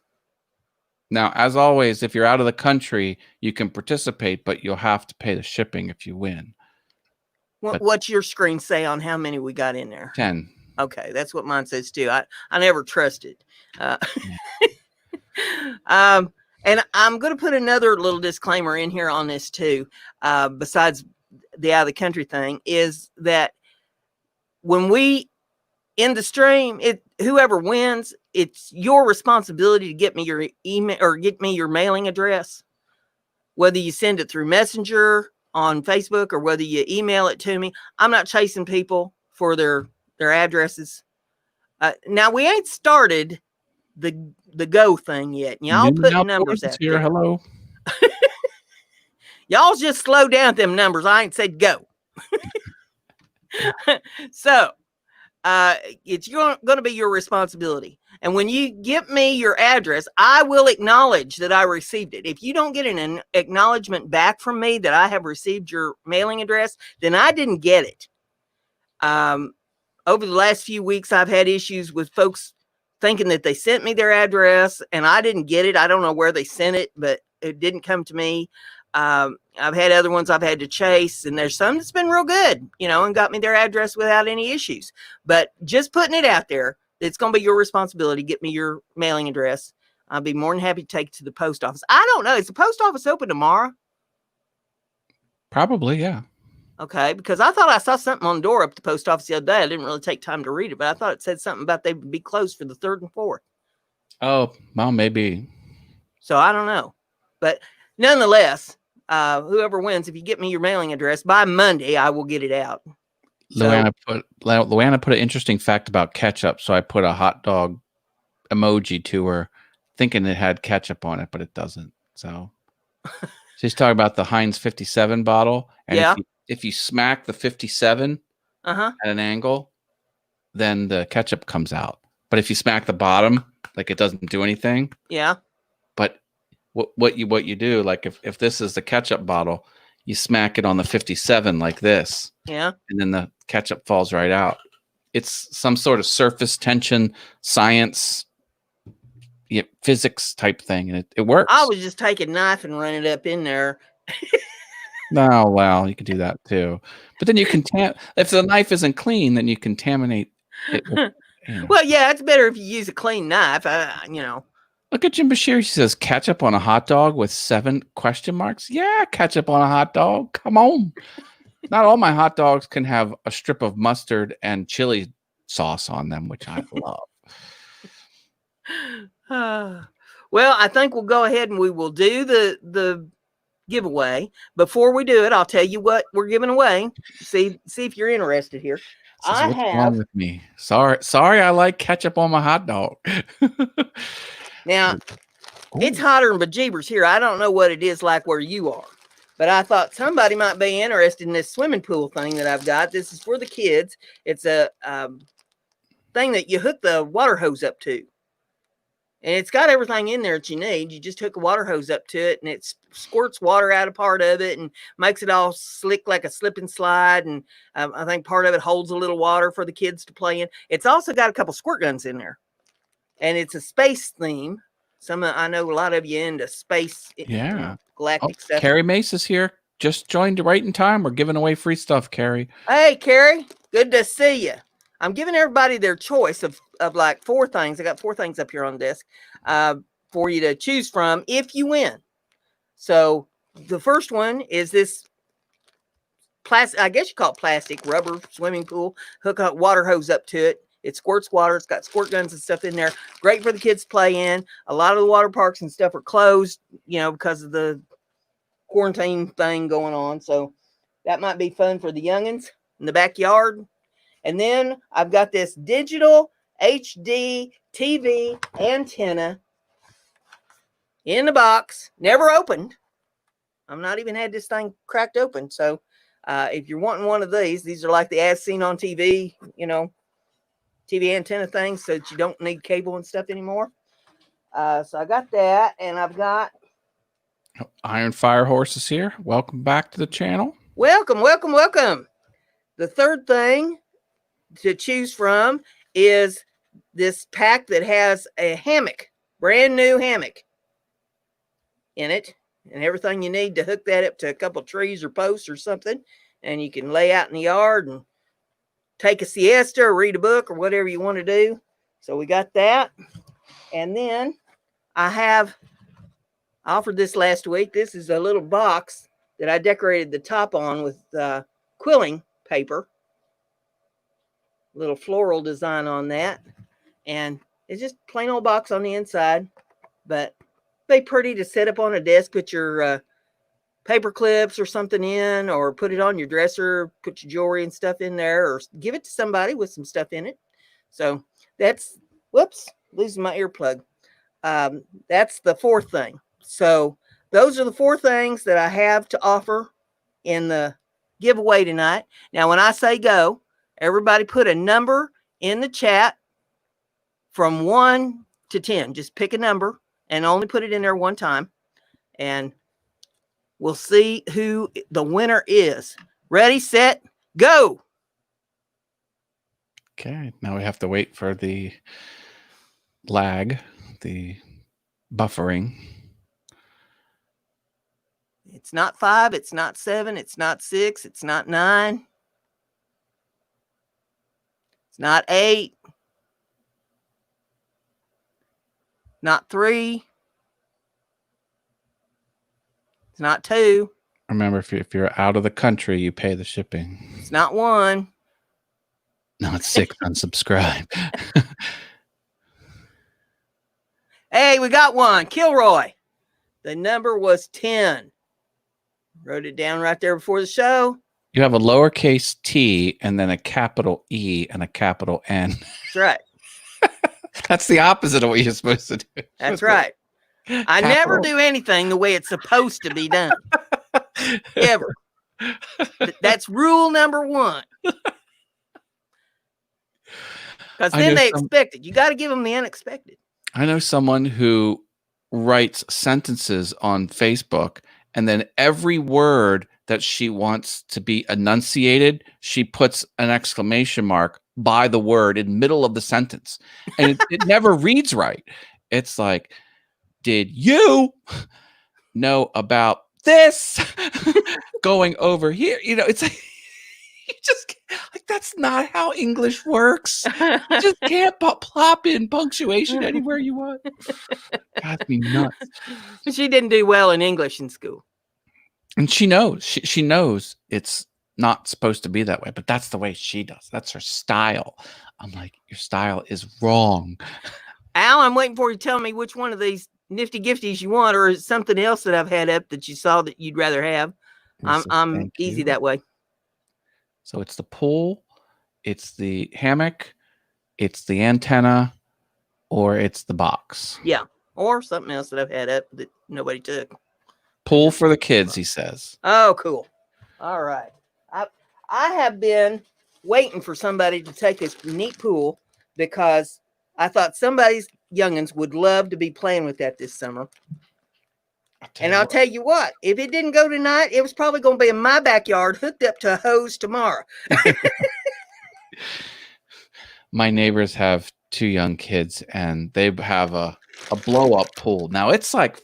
Now, as always, if you're out of the country, you can participate, but you'll have to pay the shipping if you win. What's your screen say on how many we got in there? 10. Okay, that's what mine says too. I never trusted. And I'm going to put another little disclaimer in here on this too. Besides the out of the country thing, is that when we end the stream, whoever wins, it's your responsibility to get me your email or get me your mailing address, whether you send it through Messenger on Facebook or whether you email it to me. I'm not chasing people for their addresses. Now we ain't started the go thing yet. Y'all put numbers out here. there. Hello. Y'all just slow down them numbers. I ain't said go. So it's going to be your responsibility. And when you give me your address, I will acknowledge that I received it. If you don't get an acknowledgement back from me that I have received your mailing address, then I didn't get it. Over the last few weeks, I've had issues with folks thinking that they sent me their address and I didn't get it. I don't know where they sent it, but it didn't come to me. I've had other ones I've had to chase, and there's some that's been real good, and got me their address without any issues. But just putting it out there, it's going to be your responsibility. Get me your mailing address. I'll be more than happy to take it to the post office. I don't know. Is the post office open tomorrow? Probably, yeah. Okay, because I thought I saw something on the door up at the post office the other day. I didn't really take time to read it, but I thought it said something about they would be closed for the 3rd and 4th. Oh, well, maybe. So I don't know. But nonetheless, whoever wins, if you get me your mailing address by Monday, I will get it out. Luana put an interesting fact about ketchup, so I put a hot dog emoji to her, thinking it had ketchup on it, but it doesn't. So she's talking about the Heinz 57 bottle, and if you smack the 57 at an angle, then the ketchup comes out. But if you smack the bottom, like it doesn't do anything. Yeah. But what you do, like if this is the ketchup bottle, you smack it on the 57 like this. Yeah. And then the ketchup falls right out. it's some sort of surface tension science, physics type thing, and it works. I was just take a knife and run it up in there. No, well, you could do that too, but then you if the knife isn't clean, then you contaminate it. With, Well, yeah, it's better if you use a clean knife. Look at Jim Bashir. He says ketchup on a hot dog with 7 question marks. Yeah, ketchup on a hot dog. Come on. Not all my hot dogs can have a strip of mustard and chili sauce on them, which I love. Well, I think we'll go ahead and we will do the giveaway. Before we do it, I'll tell you what we're giving away. See if you're interested here. What's wrong with me? Sorry, I like ketchup on my hot dog. Now, it's hotter than bejeebers here. I don't know what it is like where you are, but I thought somebody might be interested in this swimming pool thing that I've got. This is for the kids. It's a thing that you hook the water hose up to. And it's got everything in there that you need. You just hook a water hose up to it, and it squirts water out of part of it and makes it all slick like a slip and slide. And I think part of it holds a little water for the kids to play in. It's also got a couple squirt guns in there. And it's a space theme. I know a lot of you into space, galactic stuff. Carrie Mace is here. Just joined right in time. We're giving away free stuff, Carrie. Hey, Carrie. Good to see you. I'm giving everybody their choice of like 4 things. I got 4 things up here on the desk for you to choose from if you win. So the first one is this plastic, I guess you call it plastic, rubber swimming pool. Hook a water hose up to it. It squirts water. It's got squirt guns and stuff in there. Great for the kids to play in. A lot of the water parks and stuff are closed, because of the quarantine thing going on. So that might be fun for the youngins in the backyard. And then I've got this digital HD TV antenna in the box, never opened. I've not even had this thing cracked open. So if you're wanting one of these are like the as seen on TV, TV antenna things, so that you don't need cable and stuff anymore. So I got that, and I've got Iron Fire Horse is here. Welcome back to the channel. Welcome. The third thing to choose from is this pack that has a hammock, brand new hammock in it, and everything you need to hook that up to a couple trees or posts or something, and you can lay out in the yard and take a siesta or read a book or whatever you want to do. So we got that. And then I offered this last week. This is a little box that I decorated the top on with quilling paper. Little floral design on that. And it's just plain old box on the inside. But be pretty to set up on a desk, put your paper clips or something in, or put it on your dresser, put your jewelry and stuff in there, or give it to somebody with some stuff in it. So that's, losing my earplug. That's the 4th thing. So those are the 4 things that I have to offer in the giveaway tonight. Now, when I say go, everybody put a number in the chat from 1 to 10. Just pick a number and only put it in there one time. And we'll see who the winner is. Ready, set, go. Okay, now we have to wait for the lag, the buffering. It's not 5, it's not 7, it's not 6, it's not 9. It's not 8. Not 3. It's not 2. Remember, if you're out of the country, you pay the shipping. It's not 1. No, it's 6. Unsubscribe. Hey, we got one. Kilroy. The number was 10. Wrote it down right there before the show. You have a lowercase t and then a capital E and a capital N. That's right. That's the opposite of what you're supposed to do. That's right. I never do anything the way it's supposed to be done. Ever. That's rule number 1. Because then they expect it. You got to give them the unexpected. I know someone who writes sentences on Facebook, and then every word that she wants to be enunciated, she puts an exclamation mark by the word in the middle of the sentence, and it never reads right. It's like, did you know about this going over here? You know, it's like you just like that's not how English works. You just can't plop in punctuation anywhere you want. Drives me nuts. She didn't do well in English in school. And she knows. She knows it's not supposed to be that way, but that's the way she does. That's her style. I'm like, your style is wrong. Al, I'm waiting for you to tell me which one of these nifty gifties you want, or is it something else that I've had up that you saw that you'd rather have? I'm easy that way. So it's the pool, it's the hammock, it's the antenna, or it's the box. Yeah, or something else that I've had up that nobody took. Pool for the kids, he says. Oh, cool. All right. I have been waiting for somebody to take this neat pool because I thought somebody's youngins would love to be playing with that this summer. I'll tell you what, if it didn't go tonight, it was probably going to be in my backyard hooked up to a hose tomorrow. My neighbors have 2 young kids, and they have a blow-up pool. Now, it's like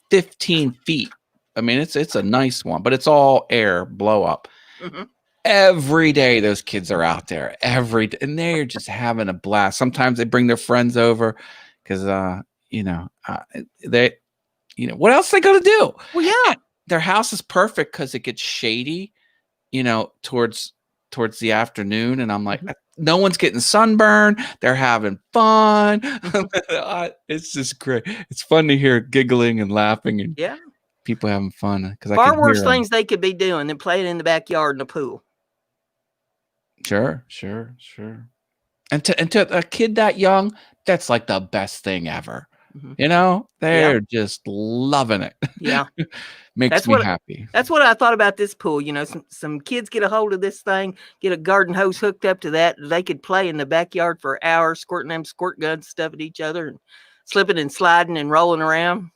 15 feet. I mean, it's a nice one, but it's all air blow-up. Mm-hmm. Every day, those kids are out there. And they're just having a blast. Sometimes they bring their friends over because, they... You know, what else are they going to do? Well, yeah. Their house is perfect because it gets shady, towards the afternoon. And I'm like, no one's getting sunburned. They're having fun. It's just great. It's fun to hear giggling and laughing and people having fun. Far worse things they could be doing than playing in the backyard in the pool. Sure. And to a kid that young, that's like the best thing ever. Mm-hmm. They're just loving it. Yeah. Makes me happy. That's what I thought about this pool. Some kids get a hold of this thing, get a garden hose hooked up to that. They could play in the backyard for hours, squirting them squirt guns stuff at each other and slipping and sliding and rolling around.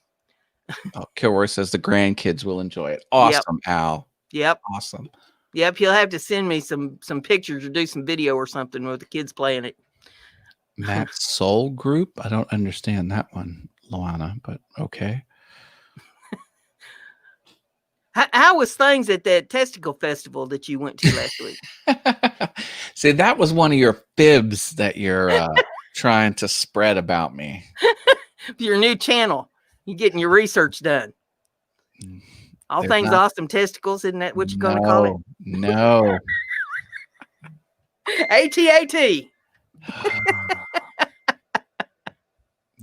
Kilroy says the grandkids will enjoy it. Awesome, yep. Al. Yep. Awesome. Yep. You'll have to send me some pictures or do some video or something with the kids playing it. Matt's Soul Group? I don't understand that one, Luana, but okay. How was things at that testicle festival that you went to last week? See, that was one of your fibs that you're trying to spread about me. Your new channel. You're getting your research done. All There's things awesome testicles, isn't that what you're going to call it? No. AT-AT.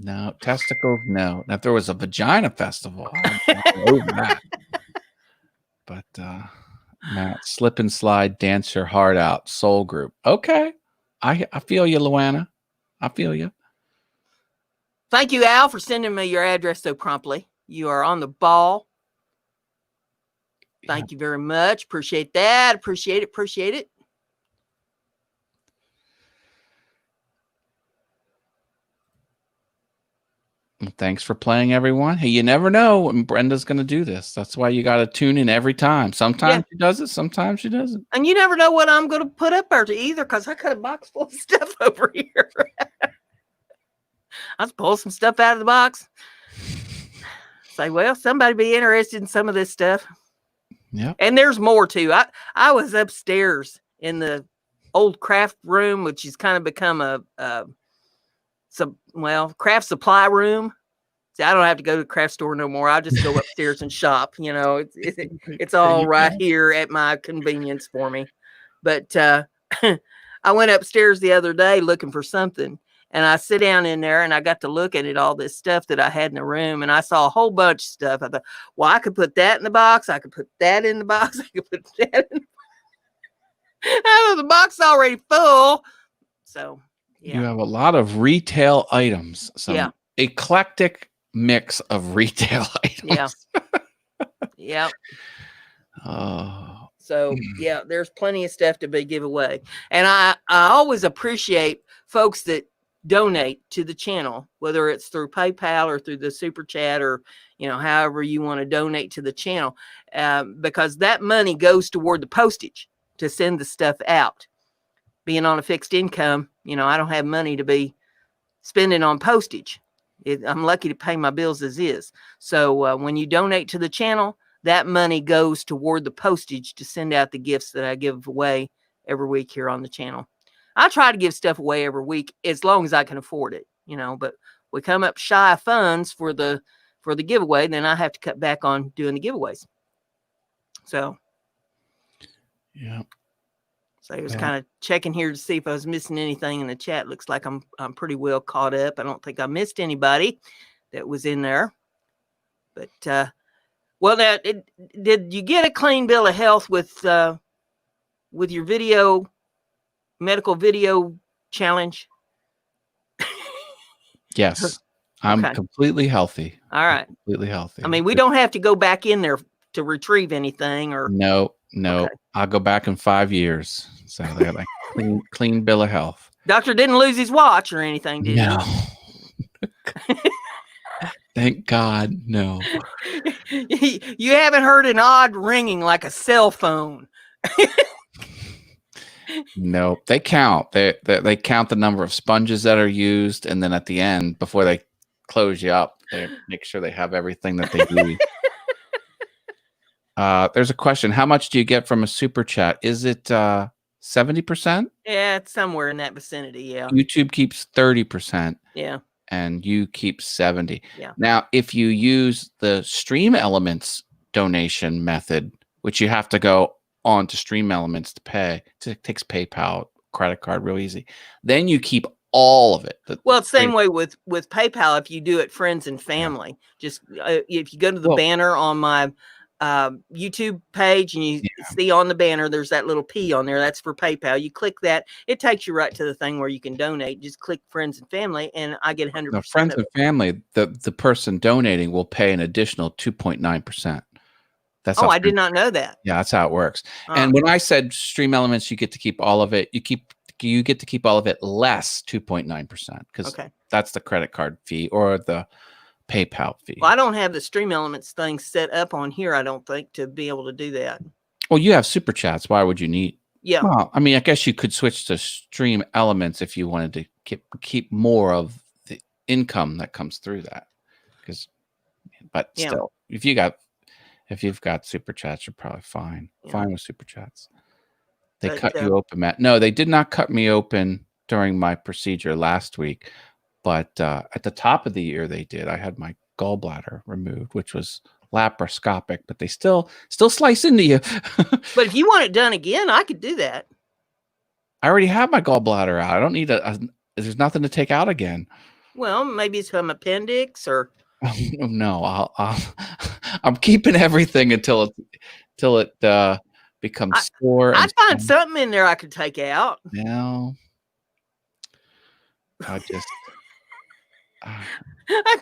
No, testicles, no. Now, if there was a vagina festival, I'd over that. But Matt, slip and slide, dance your heart out, Soul Group. Okay. I feel you, Luana. I feel you. Thank you, Al, for sending me your address so promptly. You are on the ball. Thank you very much. Appreciate that. Appreciate it. Thanks for playing, everyone. Hey, you never know when Brenda's going to do this. That's why you got to tune in every time. Sometimes she does it, sometimes she doesn't. And you never know what I'm going to put up there either, because I got a box full of stuff over here. I'll pull some stuff out of the box. Say, well, somebody be interested in some of this stuff. Yeah. And there's more too. I was upstairs in the old craft room, which has kind of become a craft supply room. See, I don't have to go to the craft store no more. I just go upstairs and shop. It's all right here at my convenience for me. But I went upstairs the other day looking for something, and I sit down in there and I got to looking at all this stuff that I had in the room, and I saw a whole bunch of stuff. I thought, well, I could put that in the box. I could put that in the box. I could put that in the box already full. So yeah. You have a lot of retail items. Some eclectic mix of retail items. Yeah. So there's plenty of stuff to be giveaway. And I always appreciate folks that donate to the channel, whether it's through PayPal or through the super chat or, however you want to donate to the channel, because that money goes toward the postage to send the stuff out. being on a fixed income, I don't have money to be spending on postage. I'm lucky to pay my bills as is. So when you donate to the channel, that money goes toward the postage to send out the gifts that I give away every week here on the channel. I try to give stuff away every week as long as I can afford it, but we come up shy of funds for the giveaway, then I have to cut back on doing the giveaways. So yeah. So I was kind of checking here to see if I was missing anything in the chat. Looks like I'm pretty well caught up. I don't think I missed anybody that was in there. But well, did you get a clean bill of health with your medical video challenge? Yes, I'm Okay. completely healthy. All right. Completely healthy. I mean, we don't have to go back in there to retrieve anything, or no. Okay. I'll go back in 5 years. So they got like clean bill of health. Doctor didn't lose his watch or anything, did No. he? Thank God, no. You haven't heard an odd ringing like a cell phone. No, they count. They count the number of sponges that are used, and then at the end, before they close you up, they make sure they have everything that they need. There's a question. How much do you get from a super chat? Is it 70%? Yeah, it's somewhere in that vicinity. Yeah. YouTube keeps 30%. Yeah. And you keep 70. Yeah. Now, if you use the Stream Elements donation method, which you have to go on to Stream Elements to pay, it takes PayPal, credit card, real easy. Then you keep all of it. Well, it's the same way with PayPal. If you do it friends and family, just if you go to the banner on my YouTube page and you see on the banner, there's that little P on there. That's for PayPal. You click that, it takes you right to the thing where you can donate. Just click friends and family, and I get 100%. No, friends and family, the person donating will pay an additional 2.9%. That's I did not know that. Yeah, that's how it works. And when I said Stream Elements, you get to keep all of it. You get to keep all of it less 2.9%, because that's the credit card fee or the PayPal fee. Well, I don't have the Stream Elements thing set up on here, I don't think, to be able to do that. Well, you have super chats. Why would you need? Yeah. Well, I mean, I guess you could switch to Stream Elements if you wanted to keep more of the income that comes through that. But still, if you've got super chats, you're probably fine. Yeah. Fine with super chats. They cut you open, Matt. No, they did not cut me open during my procedure last week. But at the top of the year, they did. I had my gallbladder removed, which was laparoscopic, but they still slice into you. But if you want it done again, I could do that. I already have my gallbladder out. I don't need there's nothing to take out again. Well, maybe it's some appendix or. No, I'm keeping everything until it becomes sore. I'd find something in there I could take out. No, I just.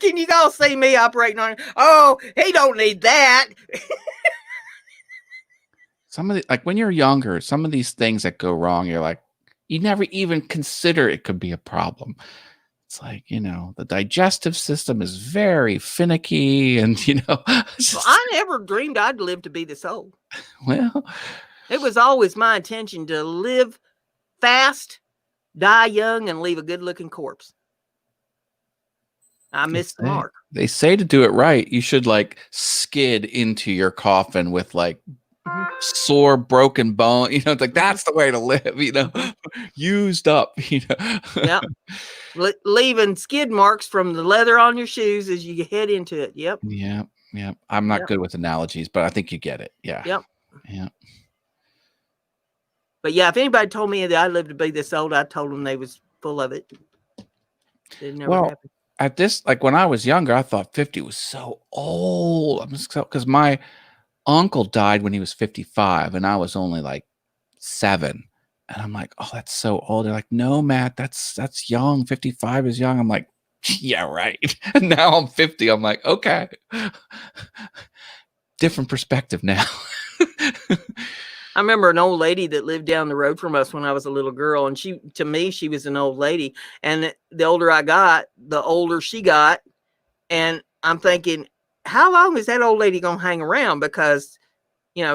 Can you all see me operating on it? Oh, he don't need that. Some of the, like when you're younger, some of these things that go wrong, you're like, you never even consider it could be a problem. It's like, the digestive system is very finicky, and well, I never dreamed I'd live to be this old. Well, it was always my intention to live fast, die young, and leave a good-looking corpse. I missed the mark. They say to do it right, you should like skid into your coffin with like sore, broken bone. Like that's the way to live. Used up. Yep. Leaving skid marks from the leather on your shoes as you head into it. Yep. Yeah. Yeah. I'm not good with analogies, but I think you get it. Yeah. Yep. Yeah. But yeah, if anybody told me that I lived to be this old, I told them they was full of it. It never happened. At this, like when I was younger, I thought 50 was so old. Because my uncle died when he was 55 and I was only like 7. And I'm like, oh, that's so old. They're like, no, Matt, that's young. 55 is young. I'm like, yeah, right. And now I'm 50. I'm like, okay. Different perspective now. I remember an old lady that lived down the road from us when I was a little girl. And to me, she was an old lady. And the older I got, the older she got. And I'm thinking, how long is that old lady going to hang around? Because,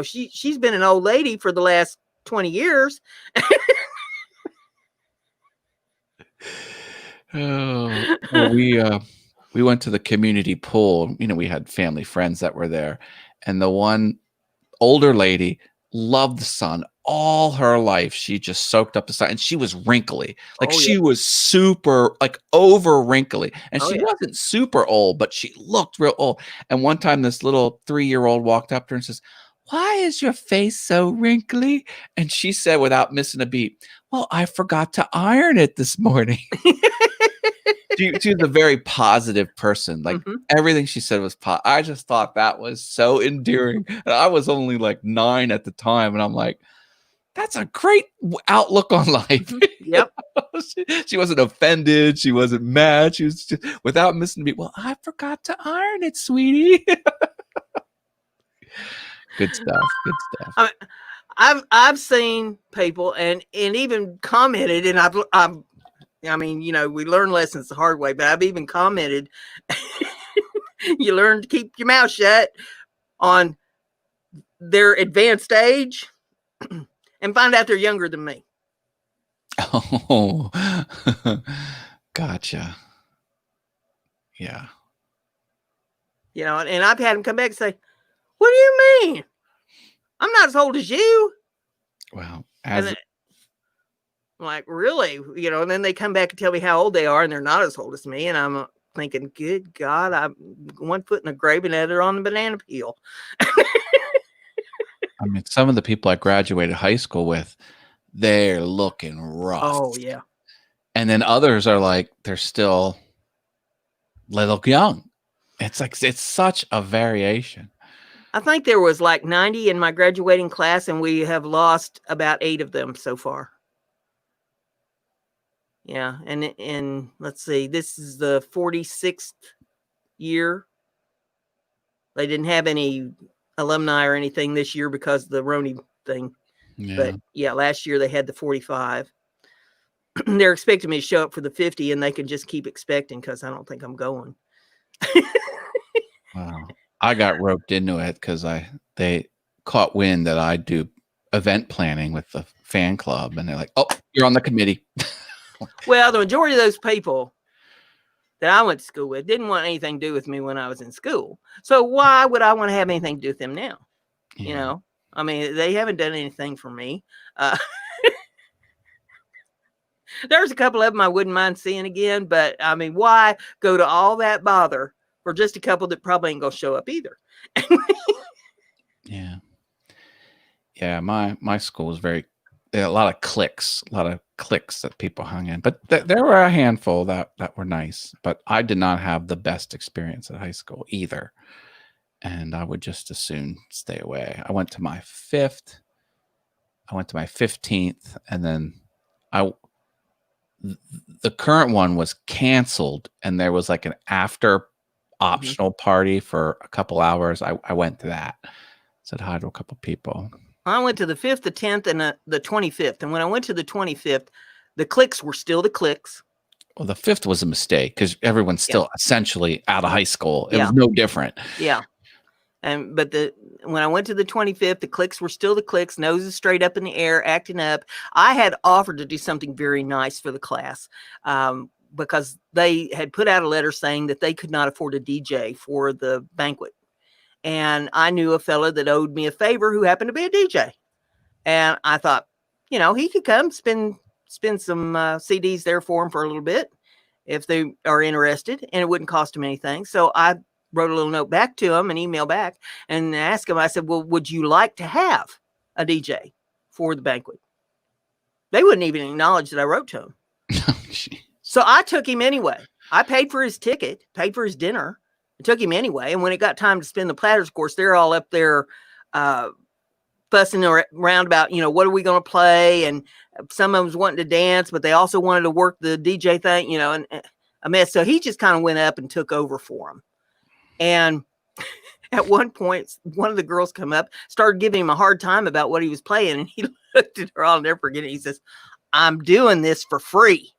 she's been an old lady for the last 20 years. Oh, well, we went to the community pool. You know, we had family friends that were there, and the one older lady loved the sun all her life. She just soaked up the sun, and she was wrinkly. Like Oh, yeah. she was super, like over wrinkly, and Oh, she yeah. wasn't super old, but she looked real old. And one time, this little 3-year-old walked up to her and says, "Why is your face so wrinkly?" And she said, without missing a beat, "Well, I forgot to iron it this morning." She was a very positive person. Like Mhm. everything she said was I just thought that was so endearing. And I was only like 9 at the time, and I'm like, that's a great outlook on life. Mhm. Yep. She wasn't offended. She wasn't mad. She was just, without missing a beat. "Well, I forgot to iron it, sweetie." Good stuff. Good stuff. I've seen people and even commented, and I mean, you know, we learn lessons the hard way, but I've even commented, you learn to keep your mouth shut on their advanced age and find out they're younger than me. Oh, gotcha. Yeah. You know, and I've had them come back and say, "What do you mean? I'm not as old as you." Well, And then, I'm like, "Really?" You know, and then they come back and tell me how old they are, and they're not as old as me. And I'm thinking, good God, I'm 1 foot in the grave and the other on the banana peel. I mean, some of the people I graduated high school with, they're looking rough. Oh, yeah. And then others are like, they're still, they look young. It's like, it's such a variation. I think there was like 90 in my graduating class, and we have lost about 8 of them so far. Yeah, and let's see, this is the 46th year. They didn't have any alumni or anything this year because of the Roni thing. Yeah. But yeah, last year they had the 45. They're expecting me to show up for the 50, and they can just keep expecting because I don't think I'm going. Wow. I got roped into it because they caught wind that I do event planning with the fan club, and they're like, "Oh, you're on the committee." Well, the majority of those people that I went to school with didn't want anything to do with me when I was in school. So why would I want to have anything to do with them now? Yeah. You know, I mean, they haven't done anything for me. There's a couple of them I wouldn't mind seeing again, but I mean, why go to all that bother for just a couple that probably ain't gonna show up either? Yeah. Yeah, my school was a lot of cliques that people hung in, but there were a handful that were nice. But I did not have the best experience at high school either, and I would just as soon stay away. I went to my 15th, and then the current one was canceled, and there was like an after optional party for a couple hours. I went to that, said hi to a couple people. I went to the 5th, the 10th, and the 25th. And when I went to the 25th, the cliques were still the cliques. Well, the 5th was a mistake because everyone's still essentially out of high school. It was no different. Yeah. But when I went to the 25th, the cliques were still the cliques, noses straight up in the air, acting up. I had offered to do something very nice for the class because they had put out a letter saying that they could not afford a DJ for the banquet. And I knew a fella that owed me a favor who happened to be a DJ. And I thought, you know, he could come spend some CDs there for him for a little bit if they are interested, and it wouldn't cost him anything. So I wrote a little note back to him, an email back, and asked him, I said, well, would you like to have a DJ for the banquet? They wouldn't even acknowledge that I wrote to him. So I took him anyway. I paid for his ticket, paid for his dinner. I took him anyway. And when it got time to spin the platters, of course, they're all up there fussing around about, you know, what are we going to play? And some of them was wanting to dance, but they also wanted to work the DJ thing, you know, and a mess. So he just kind of went up and took over for him. And at one point, one of the girls come up, started giving him a hard time about what he was playing. And he looked at her, I'll never forget it. He says, I'm doing this for free.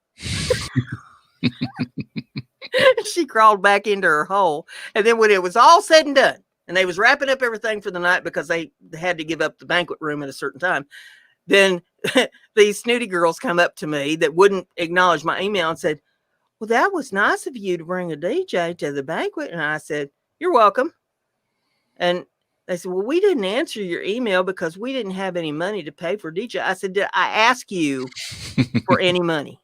She crawled back into her hole. And then when it was all said and done, and they was wrapping up everything for the night because they had to give up the banquet room at a certain time, then these snooty girls come up to me that wouldn't acknowledge my email and said, well, that was nice of you to bring a DJ to the banquet. And I said, you're welcome. And they said, well, we didn't answer your email because we didn't have any money to pay for DJ. I said, did I ask you for any money?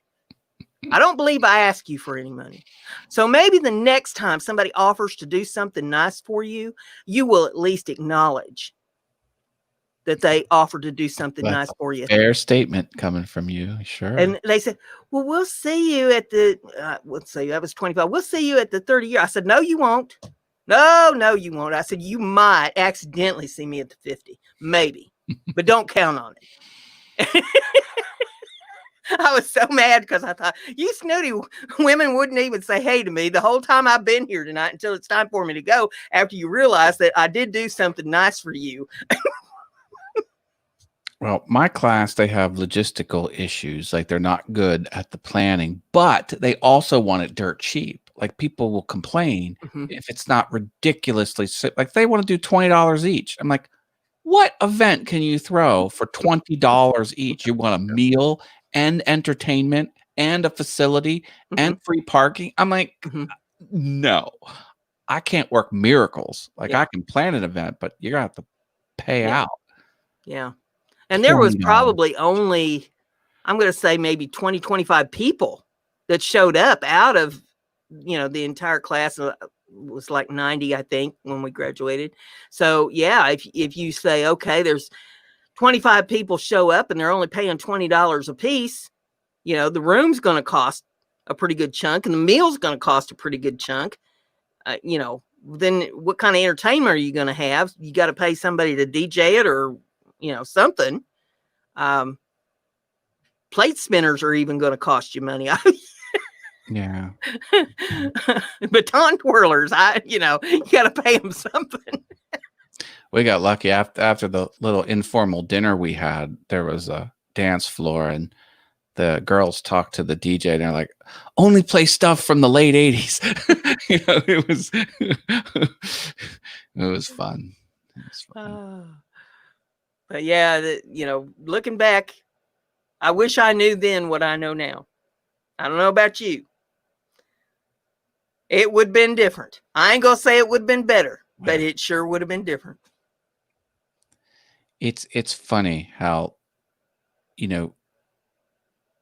I don't believe I asked you for any money. So maybe the next time somebody offers to do something nice for you, you will at least acknowledge that they offered to do something That's nice for you. fair statement coming from you. Sure. And they said, well, we'll see you at the, let's see, that was 25. We'll see you at the 30 year. I said, no, you won't. No, you won't. I said, you might accidentally see me at the 50, maybe, but don't count on it. I was so mad because I thought, you snooty women wouldn't even say hey to me the whole time I've been here tonight until it's time for me to go after you realize that I did do something nice for you. Well, my class, they have logistical issues. Like they're not good at the planning, but they also want it dirt cheap. Like people will complain if it's not ridiculously like they want to do $20 each. I'm like, what event can you throw for $20 each? You want a meal and entertainment and a facility and free parking? I'm like, no, I can't work miracles. Like I can plan an event, but you're gonna have to pay out. Yeah. And there was probably only, I'm going to say maybe 20, 25 people that showed up out of, the entire class. Was like 90, I think, when we graduated. So yeah, if you say, okay, there's 25 people show up and they're only paying $20 a piece, the room's going to cost a pretty good chunk and the meal's going to cost a pretty good chunk. Then what kind of entertainment are you going to have? You got to pay somebody to DJ it or, something. Plate spinners are even going to cost you money. Yeah. Baton twirlers, you got to pay them something. We got lucky after the little informal dinner we had. There was a dance floor, and the girls talked to the DJ, and they're like, "Only play stuff from the late '80s." It was it was fun. It was fun. But yeah, looking back, I wish I knew then what I know now. I don't know about you. It would have been different. I ain't gonna say it would have been better, but it sure would have been different. It's funny how,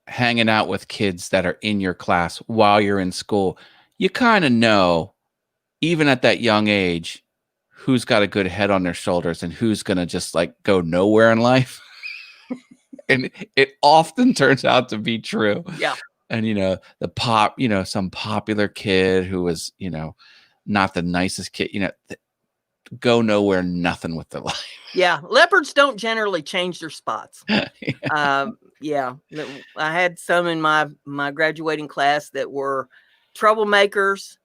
hanging out with kids that are in your class while you're in school, you kind of know, even at that young age, who's got a good head on their shoulders and who's gonna just like go nowhere in life. And it often turns out to be true. Yeah. And, some popular kid who was, not the nicest kid, go nowhere, nothing with their life. Yeah. Leopards don't generally change their spots. Yeah. I had some in my graduating class that were troublemakers,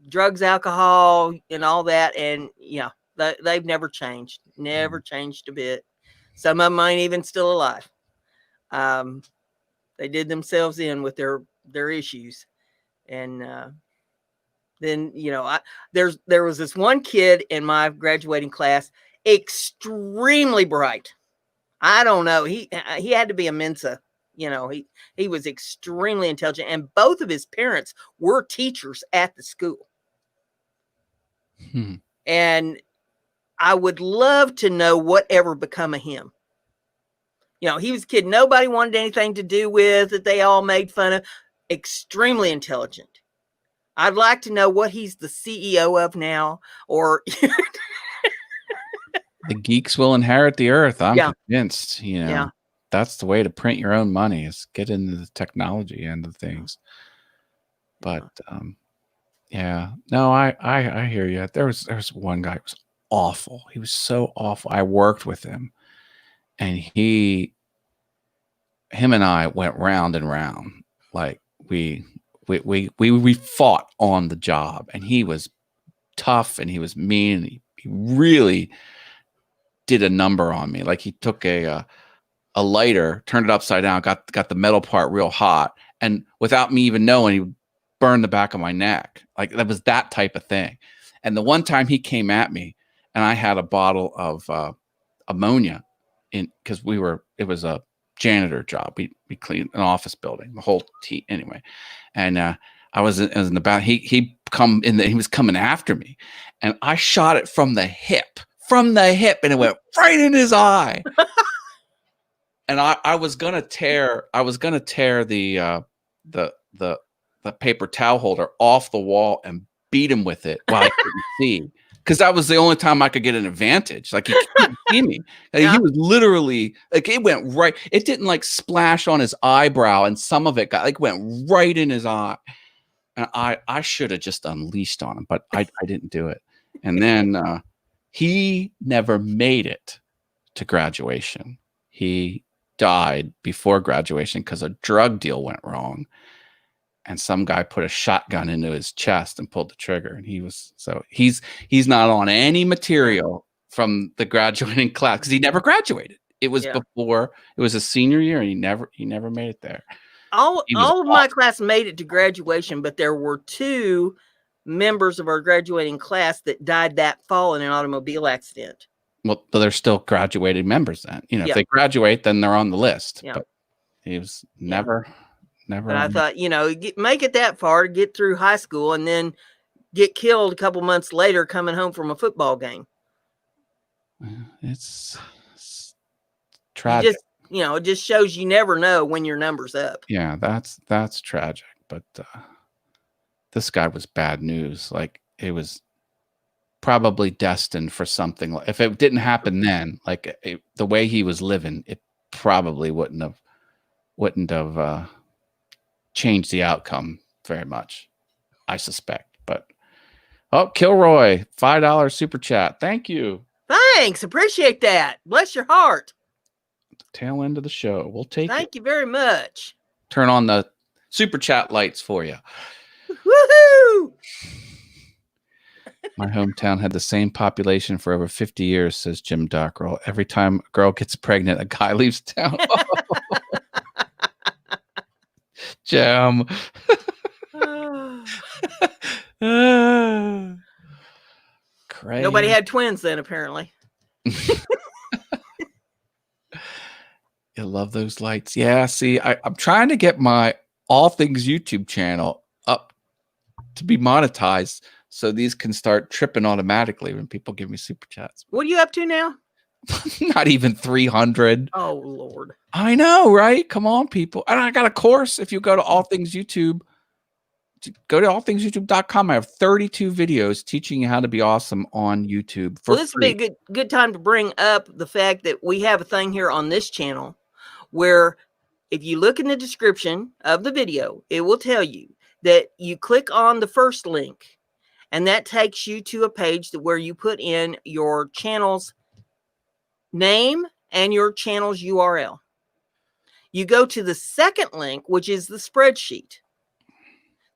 drugs, alcohol, and all that. And yeah, they've never changed a bit. Some of them ain't even still alive. They did themselves in with their issues. And then, there was this one kid in my graduating class, extremely bright. I don't know. He had to be a Mensa. He was extremely intelligent, and both of his parents were teachers at the school. And I would love to know whatever become of him. He was a kid nobody wanted anything to do with, that they all made fun of. Extremely intelligent. I'd like to know what he's the CEO of now, or the geeks will inherit the earth. I'm convinced, that's the way to print your own money, is get into the technology end of things. But no, I hear you. There was one guy who was awful. He was so awful. I worked with him, and him and I went round and round. Like we fought on the job, and he was tough and he was mean. He really did a number on me. Like he took a lighter, turned it upside down, got the metal part real hot, and without me even knowing, he would burn the back of my neck. Like that was that type of thing. And the one time he came at me, and I had a bottle of ammonia because it was a janitor job. We cleaned an office building, the whole team anyway. And I was in the back. He was coming after me, and I shot it from the hip, and it went right in his eye. And I was gonna tear the paper towel holder off the wall and beat him with it while I couldn't see. Because that was the only time I could get an advantage. Like, he couldn't see me. Yeah. He was literally like, it went right. It didn't like splash on his eyebrow, and some of it went right in his eye. And I should have just unleashed on him, but I didn't do it. And then he never made it to graduation. He died before graduation because a drug deal went wrong. And some guy put a shotgun into his chest and pulled the trigger. And he's not on any material from the graduating class because he never graduated. It was before, it was a senior year, and he never made it there. All of my class made it to graduation, but there were 2 members of our graduating class that died that fall in an automobile accident. Well, they're still graduated members then. If they graduate, then they're on the list. Yeah. But he was never. But I thought, make it that far to get through high school and then get killed a couple months later coming home from a football game. It's tragic. It just shows you never know when your number's up. Yeah, that's tragic. But this guy was bad news. Like, it was probably destined for something. If it didn't happen then, the way he was living, it probably wouldn't have changed the outcome very much, I suspect. But Kilroy, $5 super chat. Thank you. Thanks. Appreciate that. Bless your heart. Tail end of the show. We'll take it. Thank you very much. Turn on the super chat lights for you. Woohoo! My hometown had the same population for over 50 years, says Jim Dockrell. Every time a girl gets pregnant, a guy leaves town. Jim. Crazy. Nobody had twins then, apparently. You love those lights. Yeah, see, I'm trying to get my All Things YouTube channel up to be monetized so these can start tripping automatically when people give me super chats. What are you up to now? Not even 300. Oh, Lord. I know, right? Come on, people. And I got a course. If you go to All Things YouTube, go to allthingsyoutube.com. I have 32 videos teaching you how to be awesome on YouTube. Well, this would be a good time to bring up the fact that we have a thing here on this channel where if you look in the description of the video, it will tell you that you click on the first link, and that takes you to a page where you put in your channel's name and your channel's URL. You go to the second link, which is the spreadsheet.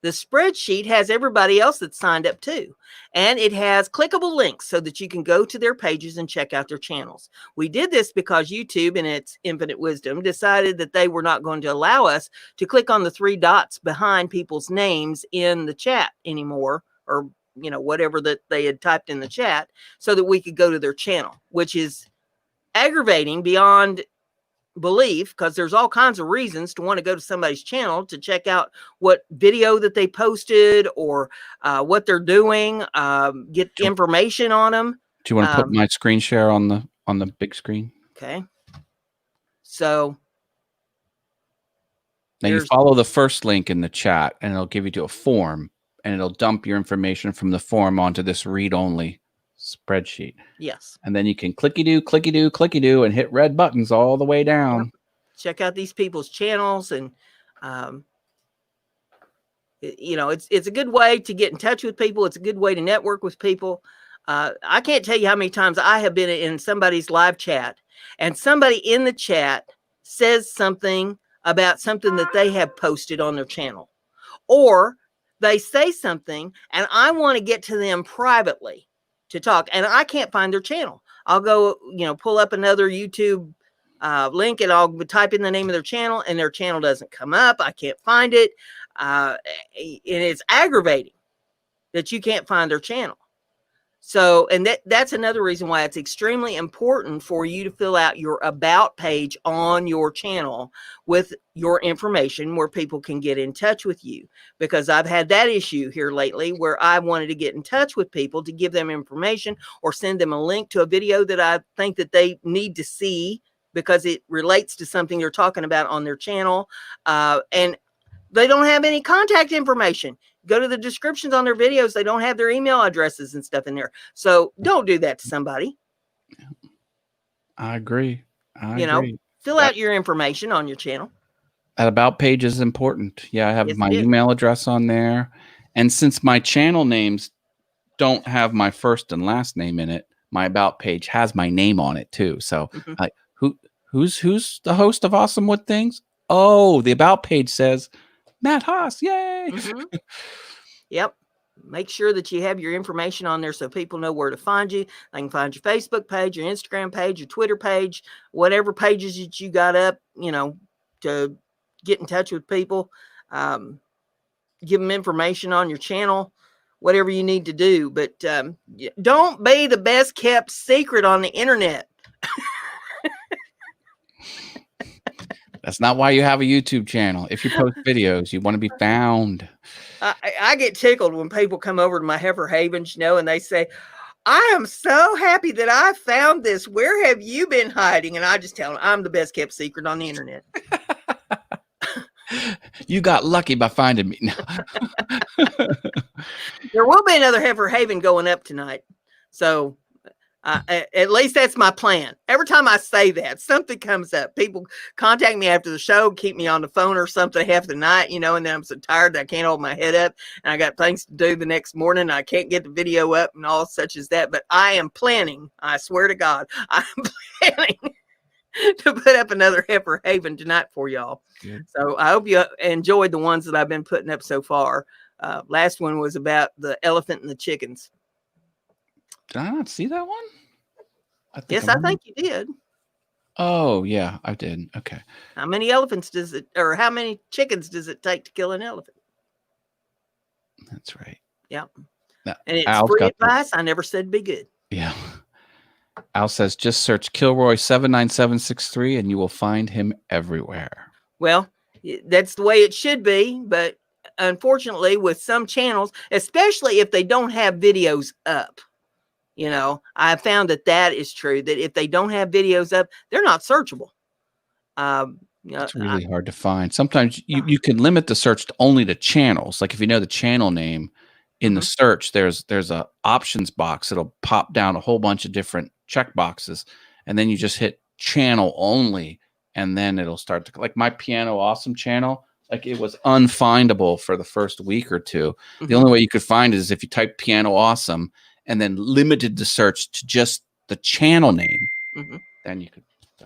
The spreadsheet has everybody else that's signed up too. And it has clickable links so that you can go to their pages and check out their channels. We did this because YouTube, in its infinite wisdom, decided that they were not going to allow us to click on the 3 dots behind people's names in the chat anymore, or whatever that they had typed in the chat, so that we could go to their channel, which is aggravating beyond belief, because there's all kinds of reasons to want to go to somebody's channel to check out what video that they posted or what they're doing, get information on them. Do you want to put my screen share on the big screen? Okay. So now you follow the first link in the chat, and it'll give you to a form, and it'll dump your information from the form onto this read-only spreadsheet. Yes. And then you can clicky-do, and hit red buttons all the way down. Yep. Check out these people's channels, and it's a good way to get in touch with people. It's a good way to network with people. I can't tell you how many times I have been in somebody's live chat, and somebody in the chat says something about something that they have posted on their channel, or they say something and I want to get to them privately to talk, and I can't find their channel. I'll go, pull up another YouTube link, and I'll type in the name of their channel, and their channel doesn't come up. I can't find it. And it's aggravating that you can't find their channel. So, and that's another reason why it's extremely important for you to fill out your about page on your channel with your information where people can get in touch with you. Because I've had that issue here lately where I wanted to get in touch with people to give them information or send them a link to a video that I think that they need to see because it relates to something they're talking about on their channel. And they don't have any contact information. Go to the descriptions on their videos. They don't have their email addresses and stuff in there. So don't do that to somebody. I agree. I agree. Fill out your information on your channel. That about page is important. Yeah, I have Yes, my email address on there. And since my channel names don't have my first and last name in it, my about page has my name on it too. So like who's the host of Awesome Wood Things? Oh, the about page says Matt Haas. Yay. Yep. Make sure that you have your information on there so people know where to find you. They can find your Facebook page, your Instagram page, your Twitter page, whatever pages that you got up, to get in touch with people. Give them information on your channel, whatever you need to do. But don't be the best kept secret on the internet. That's not why you have a YouTube channel. If you post videos, you want to be found. I get tickled when people come over to my Heifer Havens, and they say, I am so happy that I found this. Where have you been hiding? And I just tell them I'm the best kept secret on the internet. You got lucky by finding me. There will be another Heifer Haven going up tonight. So at least that's my plan. Every time I say that, something comes up. People contact me after the show, keep me on the phone or something half the night, and then I'm so tired that I can't hold my head up, and I got things to do the next morning. I can't get the video up and all such as that. But I am planning, I swear to God, I'm planning to put up another Heifer Haven tonight for y'all. Good. So I hope you enjoyed the ones that I've been putting up so far. Last one was about the elephant and the chickens. Did I not see that one? I think you did. Oh, yeah, I did. Okay. How many elephants or how many chickens does it take to kill an elephant? That's right. Yep. Now, and it's free advice. I never said be good. Yeah. Al says, just search Kilroy 79763 and you will find him everywhere. Well, that's the way it should be. But unfortunately, with some channels, especially if they don't have videos up, I found that is true, that if they don't have videos up, they're not searchable. It's really hard to find. Sometimes you can limit the search only to channels. Like if you know the channel name in the search, there's a options box. It'll pop down a whole bunch of different check boxes. And then you just hit channel only. And then it'll start to, like my Piano Awesome channel, like it was unfindable for the first week or two. The only way you could find it is if you type Piano Awesome and then limited the search to just the channel name, then you could.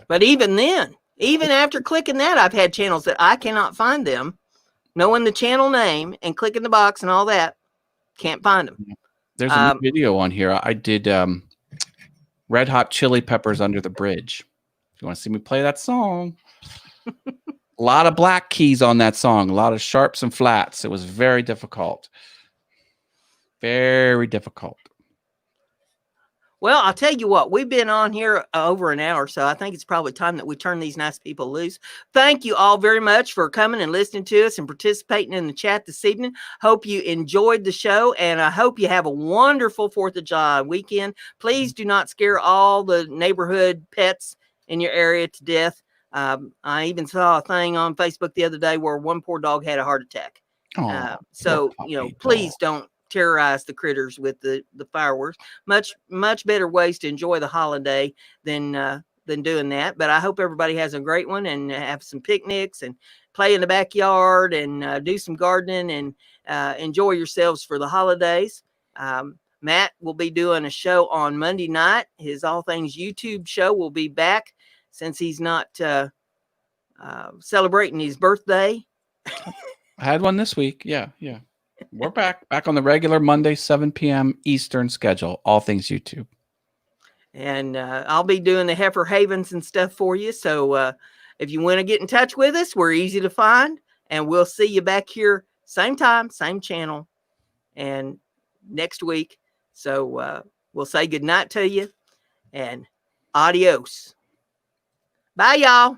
But even then, even after clicking that, I've had channels that I cannot find them, knowing the channel name and clicking the box and all that, can't find them. There's a new video on here. I did Red Hot Chili Peppers Under the Bridge. If you want to see me play that song, a lot of black keys on that song, a lot of sharps and flats. It was very difficult. Very difficult. Well, I'll tell you what, we've been on here over an hour, so I think it's probably time that we turn these nice people loose. Thank you all very much for coming and listening to us and participating in the chat this evening. Hope you enjoyed the show, and I hope you have a wonderful 4th of July weekend. Please do not scare all the neighborhood pets in your area to death. I even saw a thing on Facebook the other day where one poor dog had a heart attack. Please don't terrorize the critters with the fireworks. Much better ways to enjoy the holiday than doing that. But I hope everybody has a great one and have some picnics and play in the backyard and do some gardening and enjoy yourselves for the holidays. Matt will be doing a show on Monday night. His All Things YouTube show will be back since he's not celebrating his birthday. I had one this week. Yeah. We're back on the regular Monday, 7 p.m. Eastern schedule, All Things YouTube. And I'll be doing the Heifer Havens and stuff for you. So if you want to get in touch with us, we're easy to find. And we'll see you back here, same time, same channel, and next week. So we'll say goodnight to you and adios. Bye, y'all.